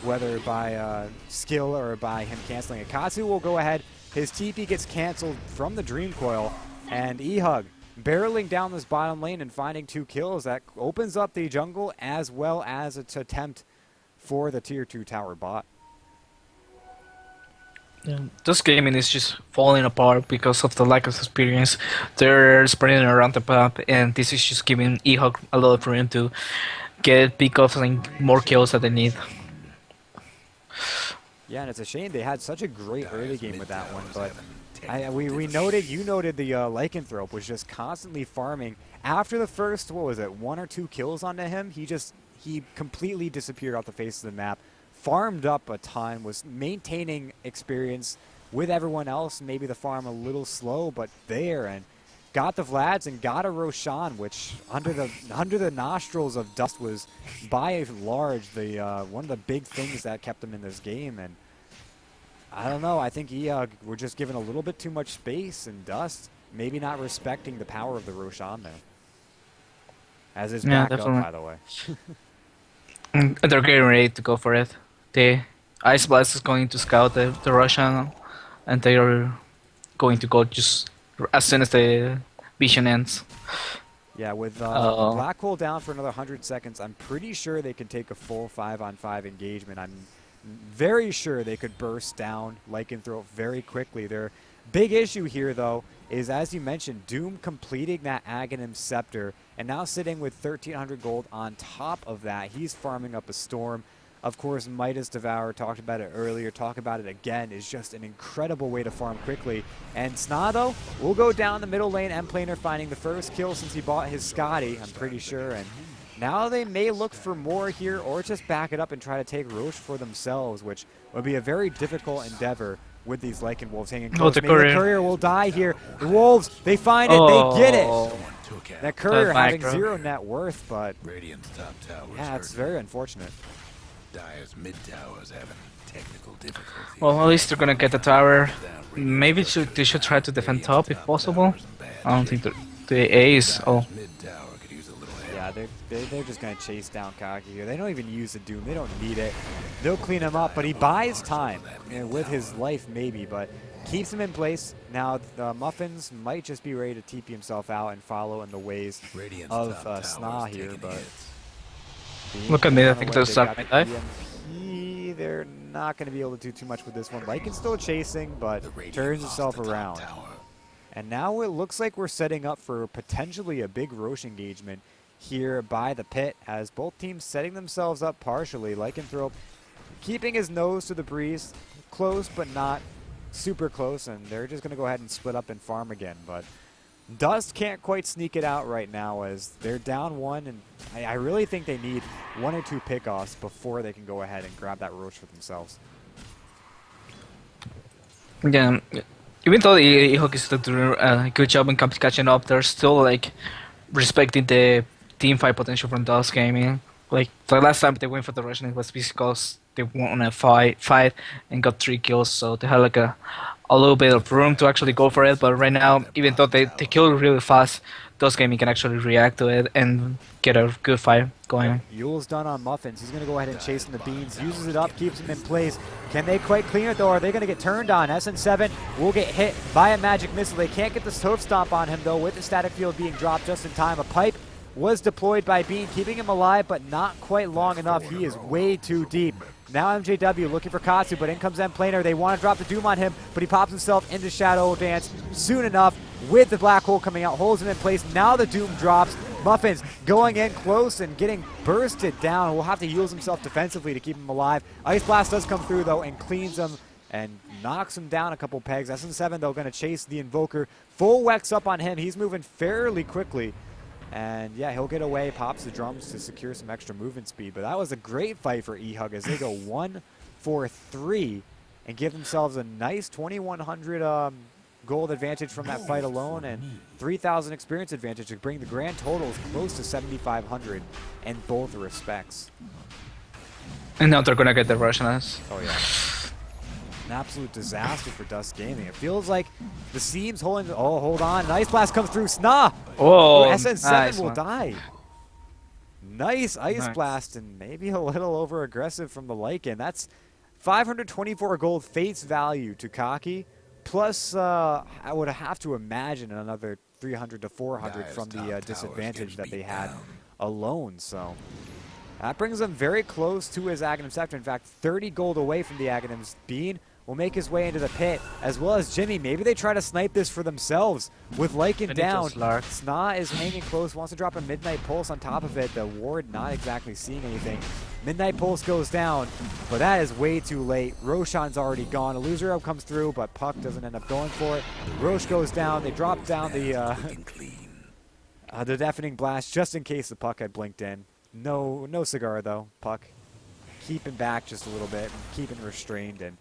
whether by skill or by him canceling it. Katsu will go ahead. His TP gets canceled from the Dream Coil, and eHug barreling down this bottom lane and finding 2 kills. That opens up the jungle as well as its attempt for the tier 2 tower bot. Yeah. This gaming is just falling apart because of the lack of experience. They're spreading around the map, and this is just giving eHug a lot of room to get pick off and more kills that they need. Yeah, and it's a shame they had such a great early game with that one, but you noted the Lycanthrope was just constantly farming. After the first, 1 or 2 kills onto him, he completely disappeared off the face of the map, farmed up a ton, was maintaining experience with everyone else, maybe the farm a little slow, but there, and got the Vlads and got a Roshan, which under the nostrils of Dust was by large the one of the big things that kept him in this game. And I don't know, I think we're just given a little bit too much space, and Dust maybe not respecting the power of the Roshan there. As his backup, definitely. by the way. And they're getting ready to go for it. The Ice Blast is going to scout the Russian, and they are going to go just as soon as the vision ends. Yeah, with Black Hole down for another 100 seconds, I'm pretty sure they can take a full 5-on-5 engagement. I'm very sure they could burst down Lycanthrope very quickly. Their big issue here, though, is, as you mentioned, Doom completing that Aghanim Scepter and now sitting with 1,300 gold on top of that. He's farming up a Storm. Of course, Midas Devour, talked about it earlier, talk about it again, is just an incredible way to farm quickly. And Snado will go down the middle lane, M Planer finding the first kill since he bought his Scotty, I'm pretty sure. And Now they may look for more here or just back it up and try to take Roche for themselves, which would be a very difficult endeavor with these Lycan Wolves hanging close. The Maybe courier. the courier will die here. The Wolves, they find it, they get it. Oh. Someone took out. That courier That having micro. 0 net worth, but Radiant's top tower. yeah, it's very unfortunate. Dire's mid towers having technical difficulties. Well, at least they're gonna get the tower. Maybe they should try to defend top if possible. I don't think the A's. Oh, Mid tower could use a little help. Yeah, they're just going to chase down Kaki here. They don't even use the Doom. They don't need it. They'll clean him up, but he buys time with his life maybe, but keeps him in place. Now the Muffins might just be ready to TP himself out and follow in the ways Radiant's of top tower's Sna here, taking but hits. Look at me, I kinda think like they'll they suck got my the dive. EMP. They're not going to be able to do too much with this one. Lycan's still chasing, but The Radiant turns lost himself the top around. tower. And now it looks like we're setting up for potentially a big Roche engagement here by the pit, as both teams setting themselves up partially. Lycanthrope keeping his nose to the breeze, close but not super close, and they're just going to go ahead and split up and farm again. But Dust can't quite sneak it out right now as they're down 1, and I really think they need 1 or 2 pickoffs before they can go ahead and grab that Roche for themselves. yeah. Even though eHug is still doing a good job in catching up, they're still like respecting the team fight potential from Dust Gaming. Like the last time they went for the Russian, it was because they won a fight and got 3 kills, so they had like a little bit of room to actually go for it. But right now, even though they kill really fast, Dust Gaming can actually react to it and get a good fight going. Yule's done on Muffins. He's going to go ahead and chase in the beans. Uses it up, keeps him in place. Can they quite clean it though? Are they going to get turned on? SN7 will get hit by a magic missile. They can't get the Stove Stomp on him though, with the static field being dropped just in time. A pipe was deployed by Bean, keeping him alive, but not quite long enough. He is way too deep. Now MJW looking for Katsu, but in comes M-Planer. They want to drop the Doom on him, but he pops himself into Shadow Dance soon enough with the Black Hole coming out, holds him in place. Now the Doom drops. Muffins going in close and getting bursted down. Will have to use himself defensively to keep him alive. Ice Blast does come through though and cleans him and knocks him down a couple pegs. SN7 though going to chase the Invoker. Full Wex up on him. He's moving fairly quickly. And yeah, he'll get away, pops the drums to secure some extra movement speed. But that was a great fight for eHug as they go 1 for 3 and give themselves a nice 2,100 gold advantage from that fight alone and 3,000 experience advantage to bring the grand totals close to 7,500 in both respects. And now they're gonna get the Russians. Oh yeah. An absolute disaster for Dust Gaming. It feels like the seams holding. Oh, hold on. An Ice Blast comes through. Sna! Oh, SN7 nice will one. die. Nice Ice Nice. Blast and maybe a little over aggressive from the Lycan. That's 524 gold face value to Kaki. Plus, I would have to imagine another 300 to 400 Dire's from top the tower's disadvantage getting that they beat had down. alone. So that brings him very close to his Aghanim Scepter. In fact, 30 gold away from the Aghanim's. Bean will make his way into the pit, as well as Jimmy. Maybe they try to snipe this for themselves with Lycan Benito's down. Lark. Sna is hanging close, wants to drop a Midnight Pulse on top of it. The ward not exactly seeing anything. Midnight Pulse goes down, but that is way too late. Roshan's already gone. A loser up comes through, but Puck doesn't end up going for it. Roche goes down. They drop down Looking clean. the Deafening Blast just in case the Puck had blinked in. No cigar though, Puck. Keeping back just a little bit, keeping restrained, and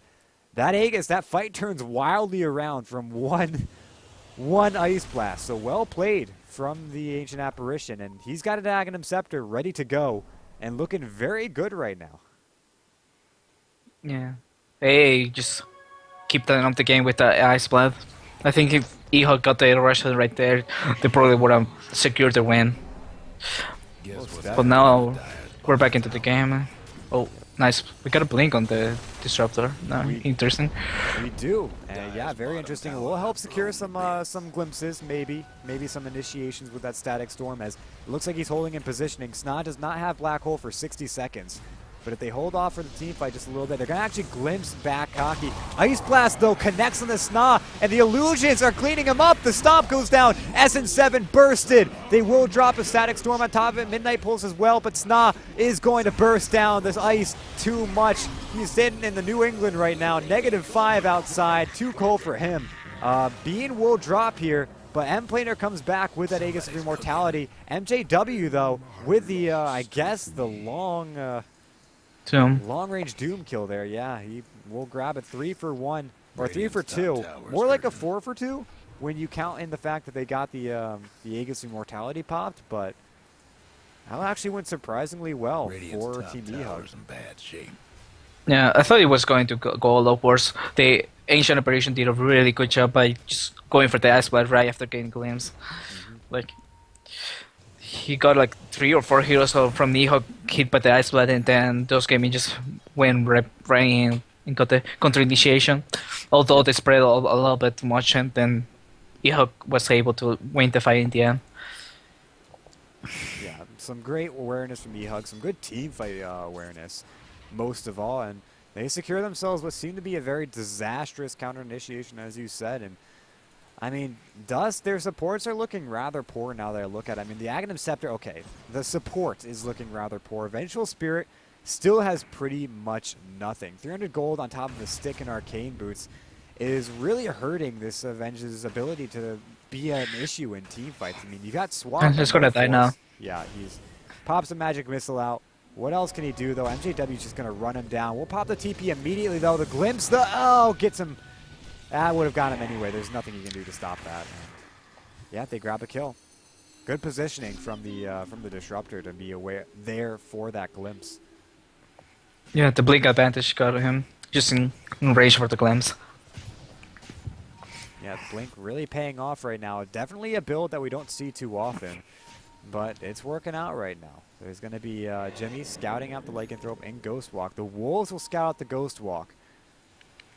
that Aegis, that fight turns wildly around from one Ice Blast. So well played from the Ancient Apparition, and he's got an Aghanim Scepter ready to go and looking very good right now. Yeah. Hey, just keep that up the game with the Ice Blast. I think if eHug got the Russian right there, they probably would have secured the win. Guess what's definitely. But now Dire's we're back into the game. Oh, nice. We got a blink on the disruptor. No, We- interesting. We do, and yeah, very interesting. It will help secure some glimpses, maybe some initiations with that Static Storm, as it looks like he's holding in positioning. Sna does not have Black Hole for 60 seconds, but if they hold off for the team fight just a little bit, they're gonna actually glimpse back Kaki. Ice Blast though connects on the Sna, and the illusions are cleaning him up. The stomp goes down. SN7 bursted. They will drop a Static Storm on top of it. Midnight Pulse as well, but Sna is going to burst down. This ice too much. He's sitting in the New England right now. -5 outside. Too cold for him. Bean will drop here. But M-Planer comes back with that Aegis of Immortality. MJW, though, with the, I guess, the long-range Doom kill there. Yeah, he will grab a 3 for 1, or 3 for 2. More like a 4 for 2 when you count in the fact that they got the Aegis of Immortality popped, but that actually went surprisingly well for Team eHug. In bad shape. Yeah, I thought it was going to go a lot worse. The Ancient Operation did a really good job by just going for the Ice Blast right after getting glimpse. Like, he got like 3 or 4 heroes from eHug hit by the Ice Blast, and then those gaming just went right in and got the counter initiation. Although they spread a little bit too much, and then eHug was able to win the fight in the end. Yeah, some great awareness from eHug, some good team fight awareness, most of all, and they secure themselves what seemed to be a very disastrous counter initiation, as you said. And I mean, Dust, their supports are looking rather poor now that I look at it. I mean, the Aghanim Scepter, okay, the support is looking rather poor. Vengeful Spirit still has pretty much nothing. 300 gold on top of a stick and arcane boots is really hurting this Avenge's ability to be an issue in team fights. I mean, you got Swamp. He's gonna die now. Yeah, he's pops a magic missile out. What else can he do, though? MJW's just going to run him down. We'll pop the TP immediately, though. The glimpse, gets him. That would have got him anyway. There's nothing you can do to stop that. And yeah, they grab a kill. Good positioning from the Disruptor to be aware there for that glimpse. Yeah, the blink advantage got him just in range for the glimpse. Yeah, Blink really paying off right now. Definitely a build that we don't see too often, but it's working out right now. There's going to be Jimmy scouting out the Lycanthrope and Ghost Walk. The Wolves will scout out the Ghost Walk.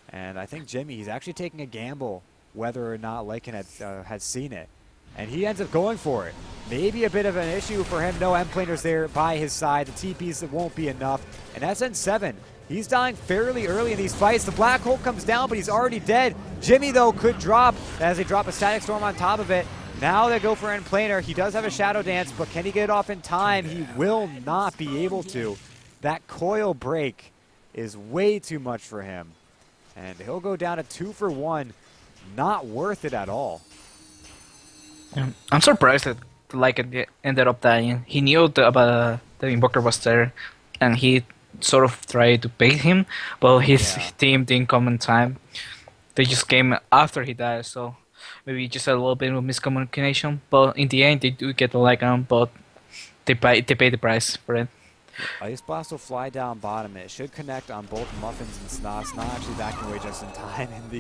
And I think Jimmy, he's actually taking a gamble whether or not Lycan had seen it. And he ends up going for it. Maybe a bit of an issue for him. No M-Planer's there by his side. The TPs that won't be enough. And SN7, he's dying fairly early in these fights. The Black Hole comes down, but he's already dead. Jimmy, though, could drop as they drop a Static Storm on top of it. Now they go for M-Planer. He does have a Shadow Dance, but can he get it off in time? He will not be able to. That coil break is way too much for him. And he'll go down to 2 for 1. Not worth it at all. Yeah, I'm surprised that Lycan ended up dying. He knew about the Invoker was there, and he sort of tried to bait him, but his team didn't come in time. They just came after he died, so maybe just a little bit of miscommunication. But in the end, they do get the Lycan, but they pay the price for it. Ice Blast will fly down bottom. It should connect on both Muffins and Snots. Not actually backing away just in time. And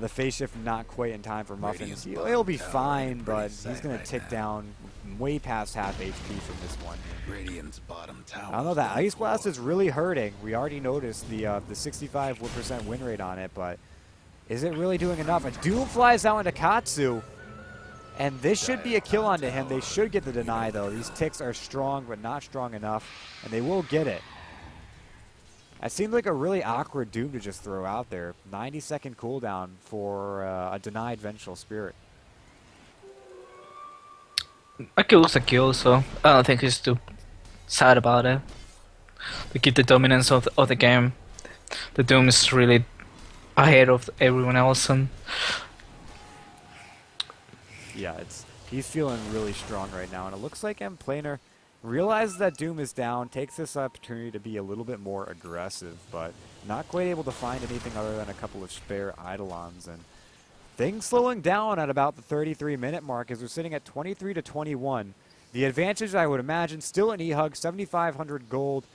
the phase shift not quite in time for Muffins. He'll be fine, but he's going to tick down way past half HP from this one. Radiant's bottom tower. I don't know, that Ice Blast is really hurting. We already noticed the 65% win rate on it, but is it really doing enough? A Doom flies out into Katsu. And this should be a kill onto him. They should get the deny, though. These ticks are strong, but not strong enough. And they will get it. That seemed like a really awkward Doom to just throw out there. 90-second cooldown for a denied Vengeful Spirit. A kill's a kill, so I don't think he's too sad about it. To keep the dominance of the game. The Doom is really ahead of everyone else, and yeah, he's feeling really strong right now, and it looks like M-Planer realizes that Doom is down, takes this opportunity to be a little bit more aggressive, but not quite able to find anything other than a couple of spare Eidolons, and things slowing down at about the 33-minute mark as we're sitting at 23 to 21. The advantage, I would imagine, still in eHug, 7,500 gold,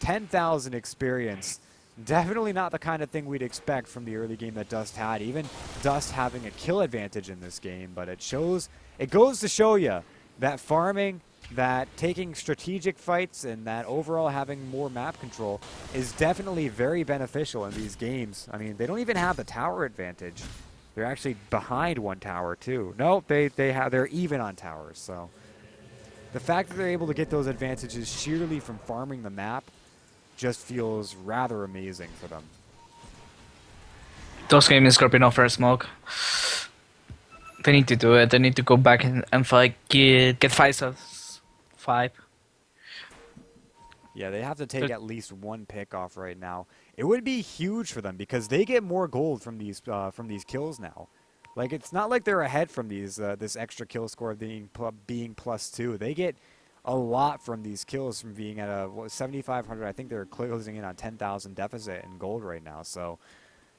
10,000 experience. Definitely not the kind of thing we'd expect from the early game that Dust had. Even Dust having a kill advantage in this game, but it goes to show you that farming, that taking strategic fights, and that overall having more map control is definitely very beneficial in these games. I mean, they don't even have the tower advantage. They're actually behind one tower too. No, they're even on towers. So the fact that they're able to get those advantages sheerly from farming the map just feels rather amazing for them. those games is grabbing off for smoke. They need to do it. They need to go back and fight, get 5. Yeah, they have to take at least one pick off right now. It would be huge for them because they get more gold from these kills now. Like, it's not like they're ahead from these this extra kill score being +2. They get a lot from these kills from being at a 7,500. I think they're closing in on 10,000 deficit in gold right now. So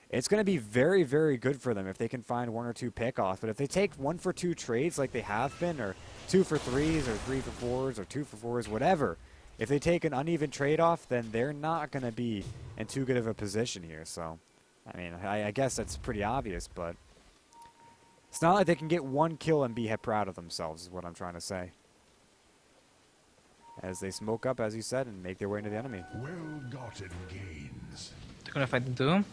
it's going to be very, very good for them if they can find 1 or 2 pickoffs. But if they take 1 for 2 trades like they have been, or 2 for 3s, or 3 for 4s, or 2 for 4s, whatever, if they take an uneven trade-off, then they're not going to be in too good of a position here. So, I mean, I guess that's pretty obvious, but it's not like they can get 1 kill and be proud of themselves, is what I'm trying to say. As they smoke up, as you said, and make their way into the enemy. Well-gotten gains. They're gonna fight the Doom.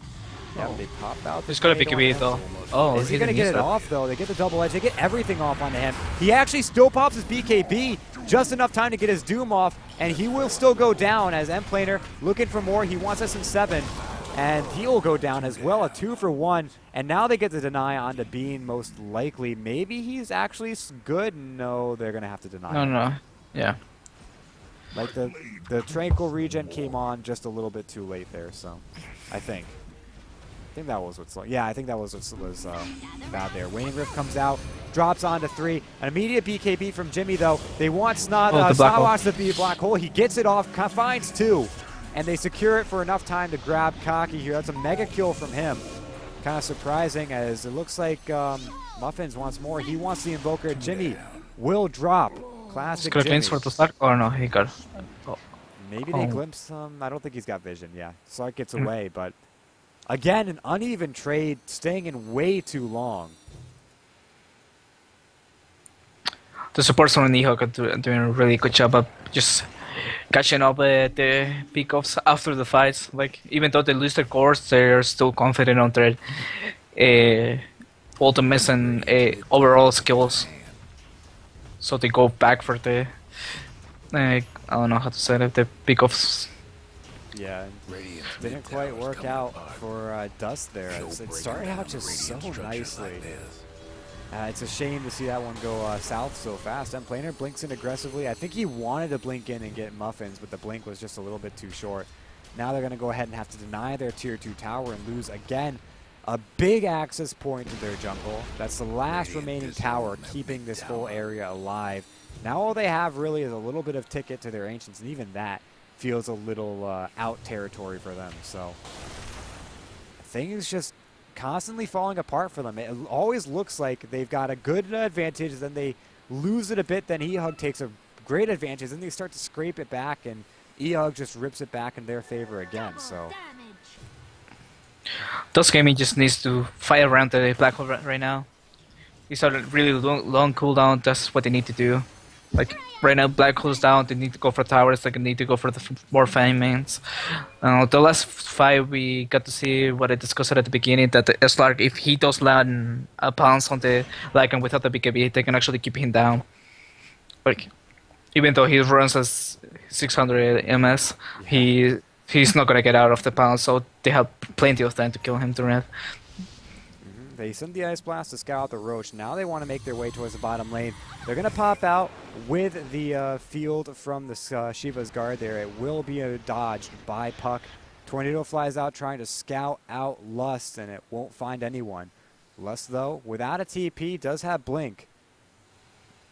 Yeah, they pop out. He's gonna pick a beat though. Oh, is he going to get it off, though? They get the double edge. They get everything off onto him. He actually still pops his BKB just enough time to get his Doom off, and he will still go down as M-Planer looking for more. He wants SM7, and he will go down as well, a 2 for 1. And now they get the deny onto Bean, most likely. Maybe he's actually good. No, they're going to have to deny him. No. Yeah. Like, the Tranquil regen came on just a little bit too late there, so I think that was what's I think that was what was bad there. Waning Rift comes out, drops onto 3. An immediate BKB from Jimmy, though. They want Sawash to be a black hole. He gets it off, finds 2, and they secure it for enough time to grab Kaki here. That's a mega kill from him. Kind of surprising, as it looks like Muffins wants more. He wants the Invoker. Jimmy will drop. Classic He's gonna Jimmy. glimpse for the Slark. Oh no, he got. Oh. Maybe they glimpse him. I don't think he's got vision. Yeah, Slark gets away, but again, an uneven trade, staying in way too long. The supports on eHug are doing a really good job of just catching up at the pickoffs after the fights. Like, even though they lose their cores, they're still confident on their ultimates and overall skills. So they go back for the I don't know how to say it, the pickoffs. Yeah, didn't quite work out for Dust there. It started out just so nicely. It's a shame to see that one go south so fast. M-Planer blinks in aggressively. I think he wanted to blink in and get Muffins, but the blink was just a little bit too short. Now they're going to go ahead and have to deny their tier 2 tower and lose again a big access point to their jungle. That's the last remaining tower keeping this whole area alive. Now all they have really is a little bit of ticket to their Ancients, and even that feels a little out territory for them. So things just constantly falling apart for them. It always looks like they've got a good advantage, then they lose it a bit, then eHug takes a great advantage, then they start to scrape it back, and eHug just rips it back in their favor again. So Those gaming just needs to fight around the black hole right now. These are really long cooldown. That's what they need to do. Like right now, black hole's down. They need to go for towers. They need to go for the more fan mains. The last fight we got to see what I discussed at the beginning, that the Slark, if he does land a pounce on the Lycan without the BKB, they can actually keep him down. Like, even though he runs as 600 MS, he's not gonna get out of the pound, so they have plenty of time to kill him to red. They send the Ice Blast to scout the Roach. Now they want to make their way towards the bottom lane. They're going to pop out with the field from the Shiva's guard there. It will be dodged by Puck. Tornado flies out trying to scout out Lust, and it won't find anyone. Lust, though, without a TP, does have Blink.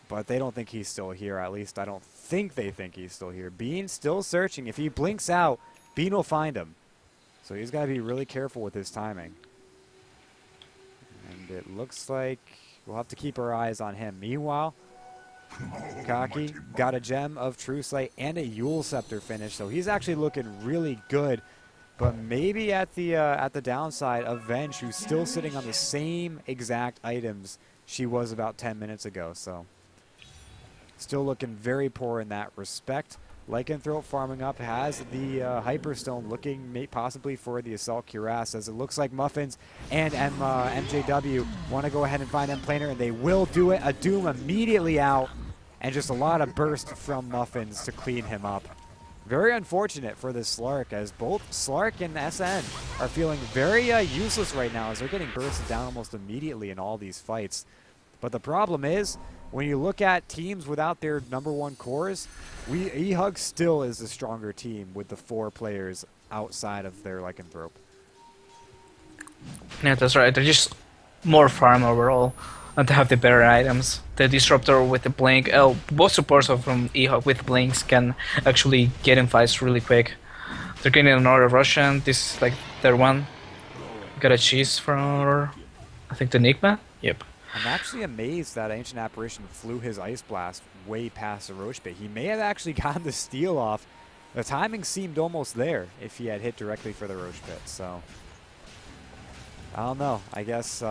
But they don't think he's still here. At least I don't think they think he's still here. Bean still searching. If he blinks out, Bean will find him. So he's got to be really careful with his timing. And it looks like we'll have to keep our eyes on him. Meanwhile, Kaki got a Gem of True Sight and a Yule Scepter finish, so he's actually looking really good. But maybe at the downside of Venge, who's still sitting on the same exact items she was about 10 minutes ago. So still looking very poor in that respect. Lycanthrope farming up has the Hyperstone, looking possibly for the Assault Cuirass, as it looks like Muffins and MJW want to go ahead and find M-Planer, and they will do it. A Doom immediately out, and just a lot of burst from Muffins to clean him up. Very unfortunate for this Slark, as both Slark and SN are feeling very useless right now, as they're getting bursted down almost immediately in all these fights. But the problem is, when you look at teams without their #1 cores, eHug still is the stronger team with the 4 players outside of their Lycanthrope. Yeah, that's right. They're just more farm overall, and to have the better items. The disruptor with the blink, both supports from eHug with blinks can actually get in fights really quick. They're getting another Russian. This is like their one. Got a cheese from, I think, the Enigma. Yep. I'm actually amazed that Ancient Apparition flew his Ice Blast way past the Roach Pit. He may have actually gotten the steal off. The timing seemed almost there if he had hit directly for the Roach Pit. So, I don't know. I guess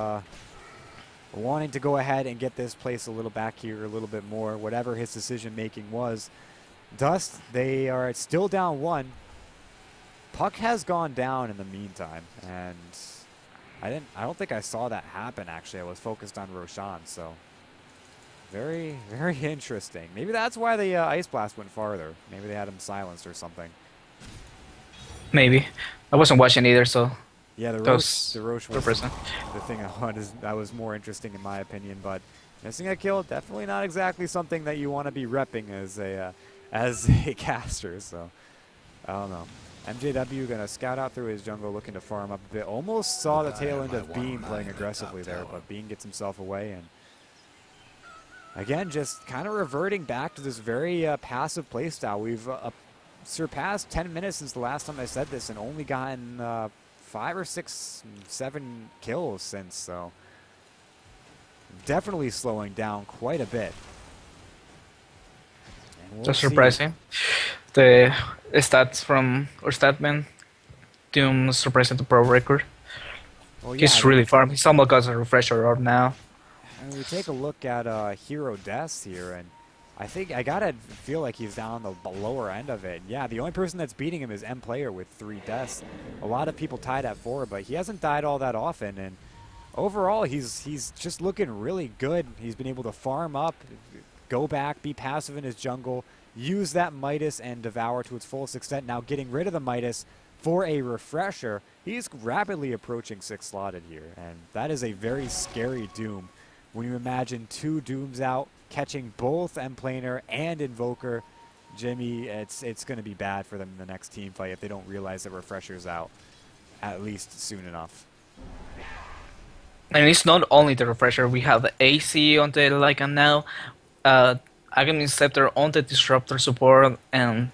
wanting to go ahead and get this place a little back here a little bit more, whatever his decision making was. Dust, they are still down 1. Puck has gone down in the meantime, and I don't think I saw that happen, actually. I was focused on Roshan, so very, very interesting. Maybe that's why the Ice Blast went farther. Maybe they had him silenced or something. Maybe. I wasn't watching either, so Yeah, the Roche was the thing that was more interesting in my opinion, but missing a kill, definitely not exactly something that you want to be repping as a caster, so I don't know. MJW gonna scout out through his jungle, looking to farm up a bit. Almost saw the tail end of Bean playing aggressively there, but Bean gets himself away, and again, just kind of reverting back to this very passive playstyle. We've surpassed 10 minutes since the last time I said this, and only gotten 5 or 6, 7 kills since, so definitely slowing down quite a bit. That's surprising. The stats from our statman, Doom surprising the pro record. Well, yeah, He's really farm. He's almost got a refresher up now. And we take a look at hero deaths here, and I gotta feel like he's down the lower end of it. Yeah, the only person that's beating him is M Player with 3 deaths. A lot of people tied at 4, but he hasn't died all that often, and overall he's just looking really good. He's been able to farm up, go back, be passive in his jungle, use that Midas and Devour to its fullest extent. Now getting rid of the Midas for a refresher. He's rapidly approaching 6 slotted here, and that is a very scary Doom. When you imagine 2 Dooms out, catching both M-Planer and Invoker, Jimmy, it's going to be bad for them in the next team fight if they don't realize that refresher's out at least soon enough. And it's not only the refresher. We have the AC on the Lycan now. Aghanim Scepter on the Disruptor support, and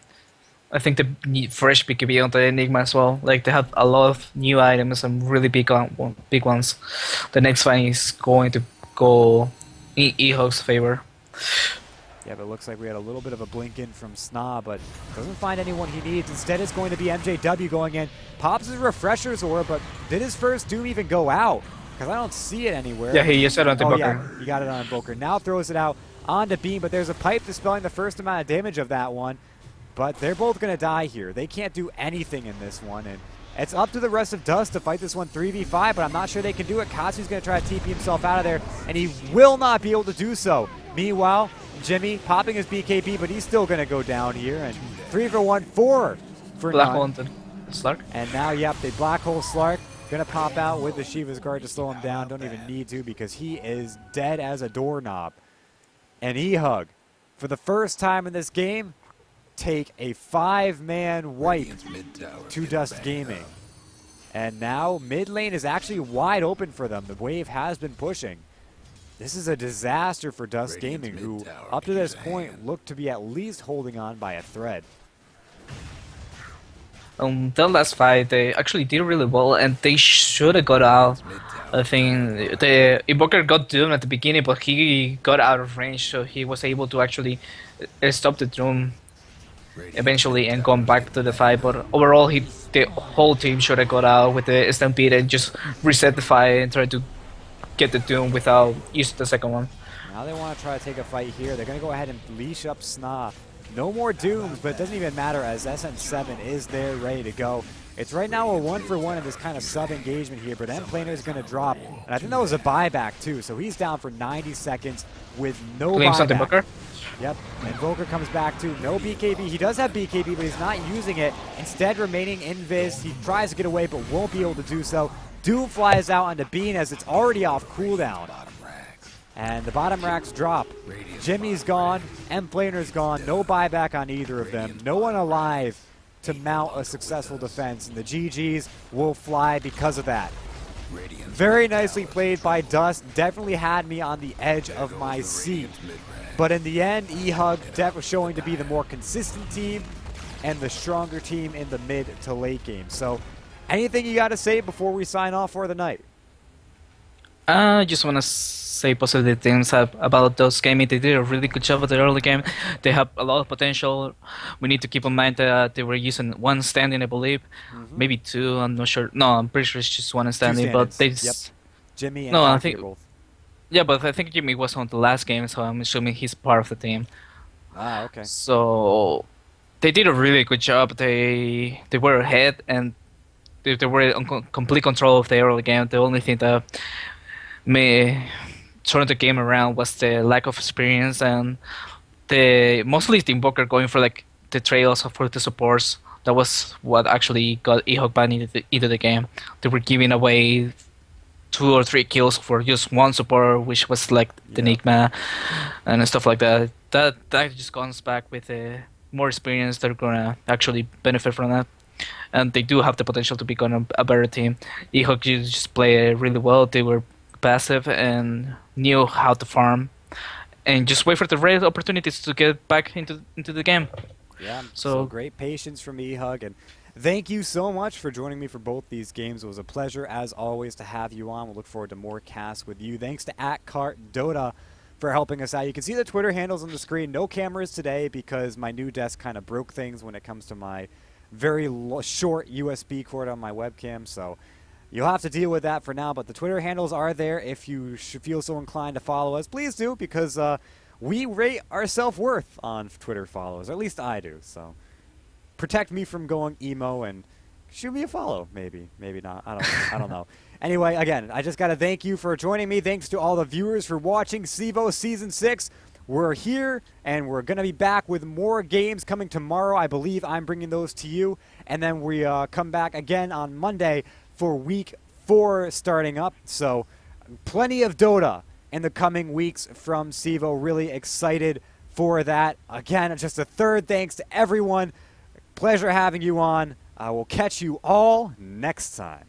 I think the fresh BKB on the Enigma as well. Like, they have a lot of new items and really big ones. The next fight is going to go in eHug's favor. Yeah, but it looks like we had a little bit of a blink in from Sna, but doesn't find anyone he needs. Instead, it's going to be MJW going in. Pops his refresher's orb, but did his first Doom even go out? Because I don't see it anywhere. Yeah, he used it on the Invoker. Yeah, he got it on Invoker. Now throws it out onto Beam, but there's a pipe dispelling the first amount of damage of that one. But they're both going to die here. They can't do anything in this one, and it's up to the rest of Dust to fight this one 3v5, but I'm not sure they can do it. Katsu's going to try to TP himself out of there, and he will not be able to do so. Meanwhile, Jimmy popping his BKB, but he's still going to go down here, and 3 for 1, 4 for Black none. Hole into Slark. And now, yep, the Black Hole Slark going to pop out with the Shiva's Guard to slow him down. Don't even need to because he is dead as a doorknob. And eHug, for the first time in this game, take a 5-man wipe to Dust Gaming. And now mid lane is actually wide open for them. The wave has been pushing. This is a disaster for Dust Gaming, who up to this point looked to be at least holding on by a thread. The last fight, they actually did really well, and they should have got out. I think the Invoker got Doom at the beginning, but he got out of range, so he was able to actually stop the Doom eventually and gone back to the fight. But overall, the whole team should have got out with the Stampede and just reset the fight and try to get the Doom without using the second one. Now they want to try to take a fight here. They're going to go ahead and leash up Sna. No more Dooms, but it doesn't even matter as SN7 is there ready to go. It's right now a 1-for-1 in this kind of sub-engagement here, but M-Planer is going to drop. And I think that was a buyback too, so he's down for 90 seconds with no buyback. Invoker? Yep, Invoker comes back too. No BKB. He does have BKB, but he's not using it. Instead, remaining invis. He tries to get away, but won't be able to do so. Doom flies out onto Bean as it's already off cooldown. And the bottom racks drop. Jimmy's gone. M-Planer's gone. No buyback on either of them. No one alive to mount a successful defense. And the GGs will fly because of that. Radiant's Very mid nicely tower's played by trouble. Dust. Definitely had me on the edge There of goes my the seat. Radiant's mid-range. But in the end, eHug definitely showing to be the more consistent team and the stronger team in the mid to late game. So anything you got to say before we sign off for the night? I just want to say positive things about those gaming. They did a really good job at the early game. They have a lot of potential. We need to keep in mind that they were using one standing, I believe, maybe two. I'm not sure. No, I'm pretty sure it's just one standing. But they, Yep. Jimmy and no, I Taki think are both. yeah, but I think Jimmy was on the last game, so I'm assuming he's part of the team. Ah, okay. So they did a really good job. They were ahead and they were in complete control of the early game. The only thing that may turn the game around was the lack of experience and the mostly the Invoker going for like the trails for the supports. That was what actually got eHug back into the game. They were giving away 2 or 3 kills for just one support, which was like the Yeah. Enigma and stuff like that. That just comes back with more experience. They're gonna actually benefit from that, and they do have the potential to become a better team. eHug just played really well. They were passive and knew how to farm, and just wait for the right opportunities to get back into the game. Yeah, so So- great patience from eHug, and thank you so much for joining me for both these games. It was a pleasure, as always, to have you on. We'll look forward to more casts with you. Thanks to @CartDota for helping us out. You can see the Twitter handles on the screen. No cameras today because my new desk kind of broke things when it comes to my very short USB cord on my webcam, so you'll have to deal with that for now, but the Twitter handles are there. If you feel so inclined to follow us, please do, because we rate our self-worth on Twitter follows, or at least I do. So protect me from going emo and shoot me a follow, maybe not. I don't know. Anyway, again, I just got to thank you for joining me. Thanks to all the viewers for watching CEVO Season 6. We're here, and we're going to be back with more games coming tomorrow. I believe I'm bringing those to you. And then we come back again on Monday for Week 4 starting up. So plenty of Dota in the coming weeks from CEVO. Really excited for that. Again, just a third thanks to everyone. Pleasure having you on. I will catch you all next time.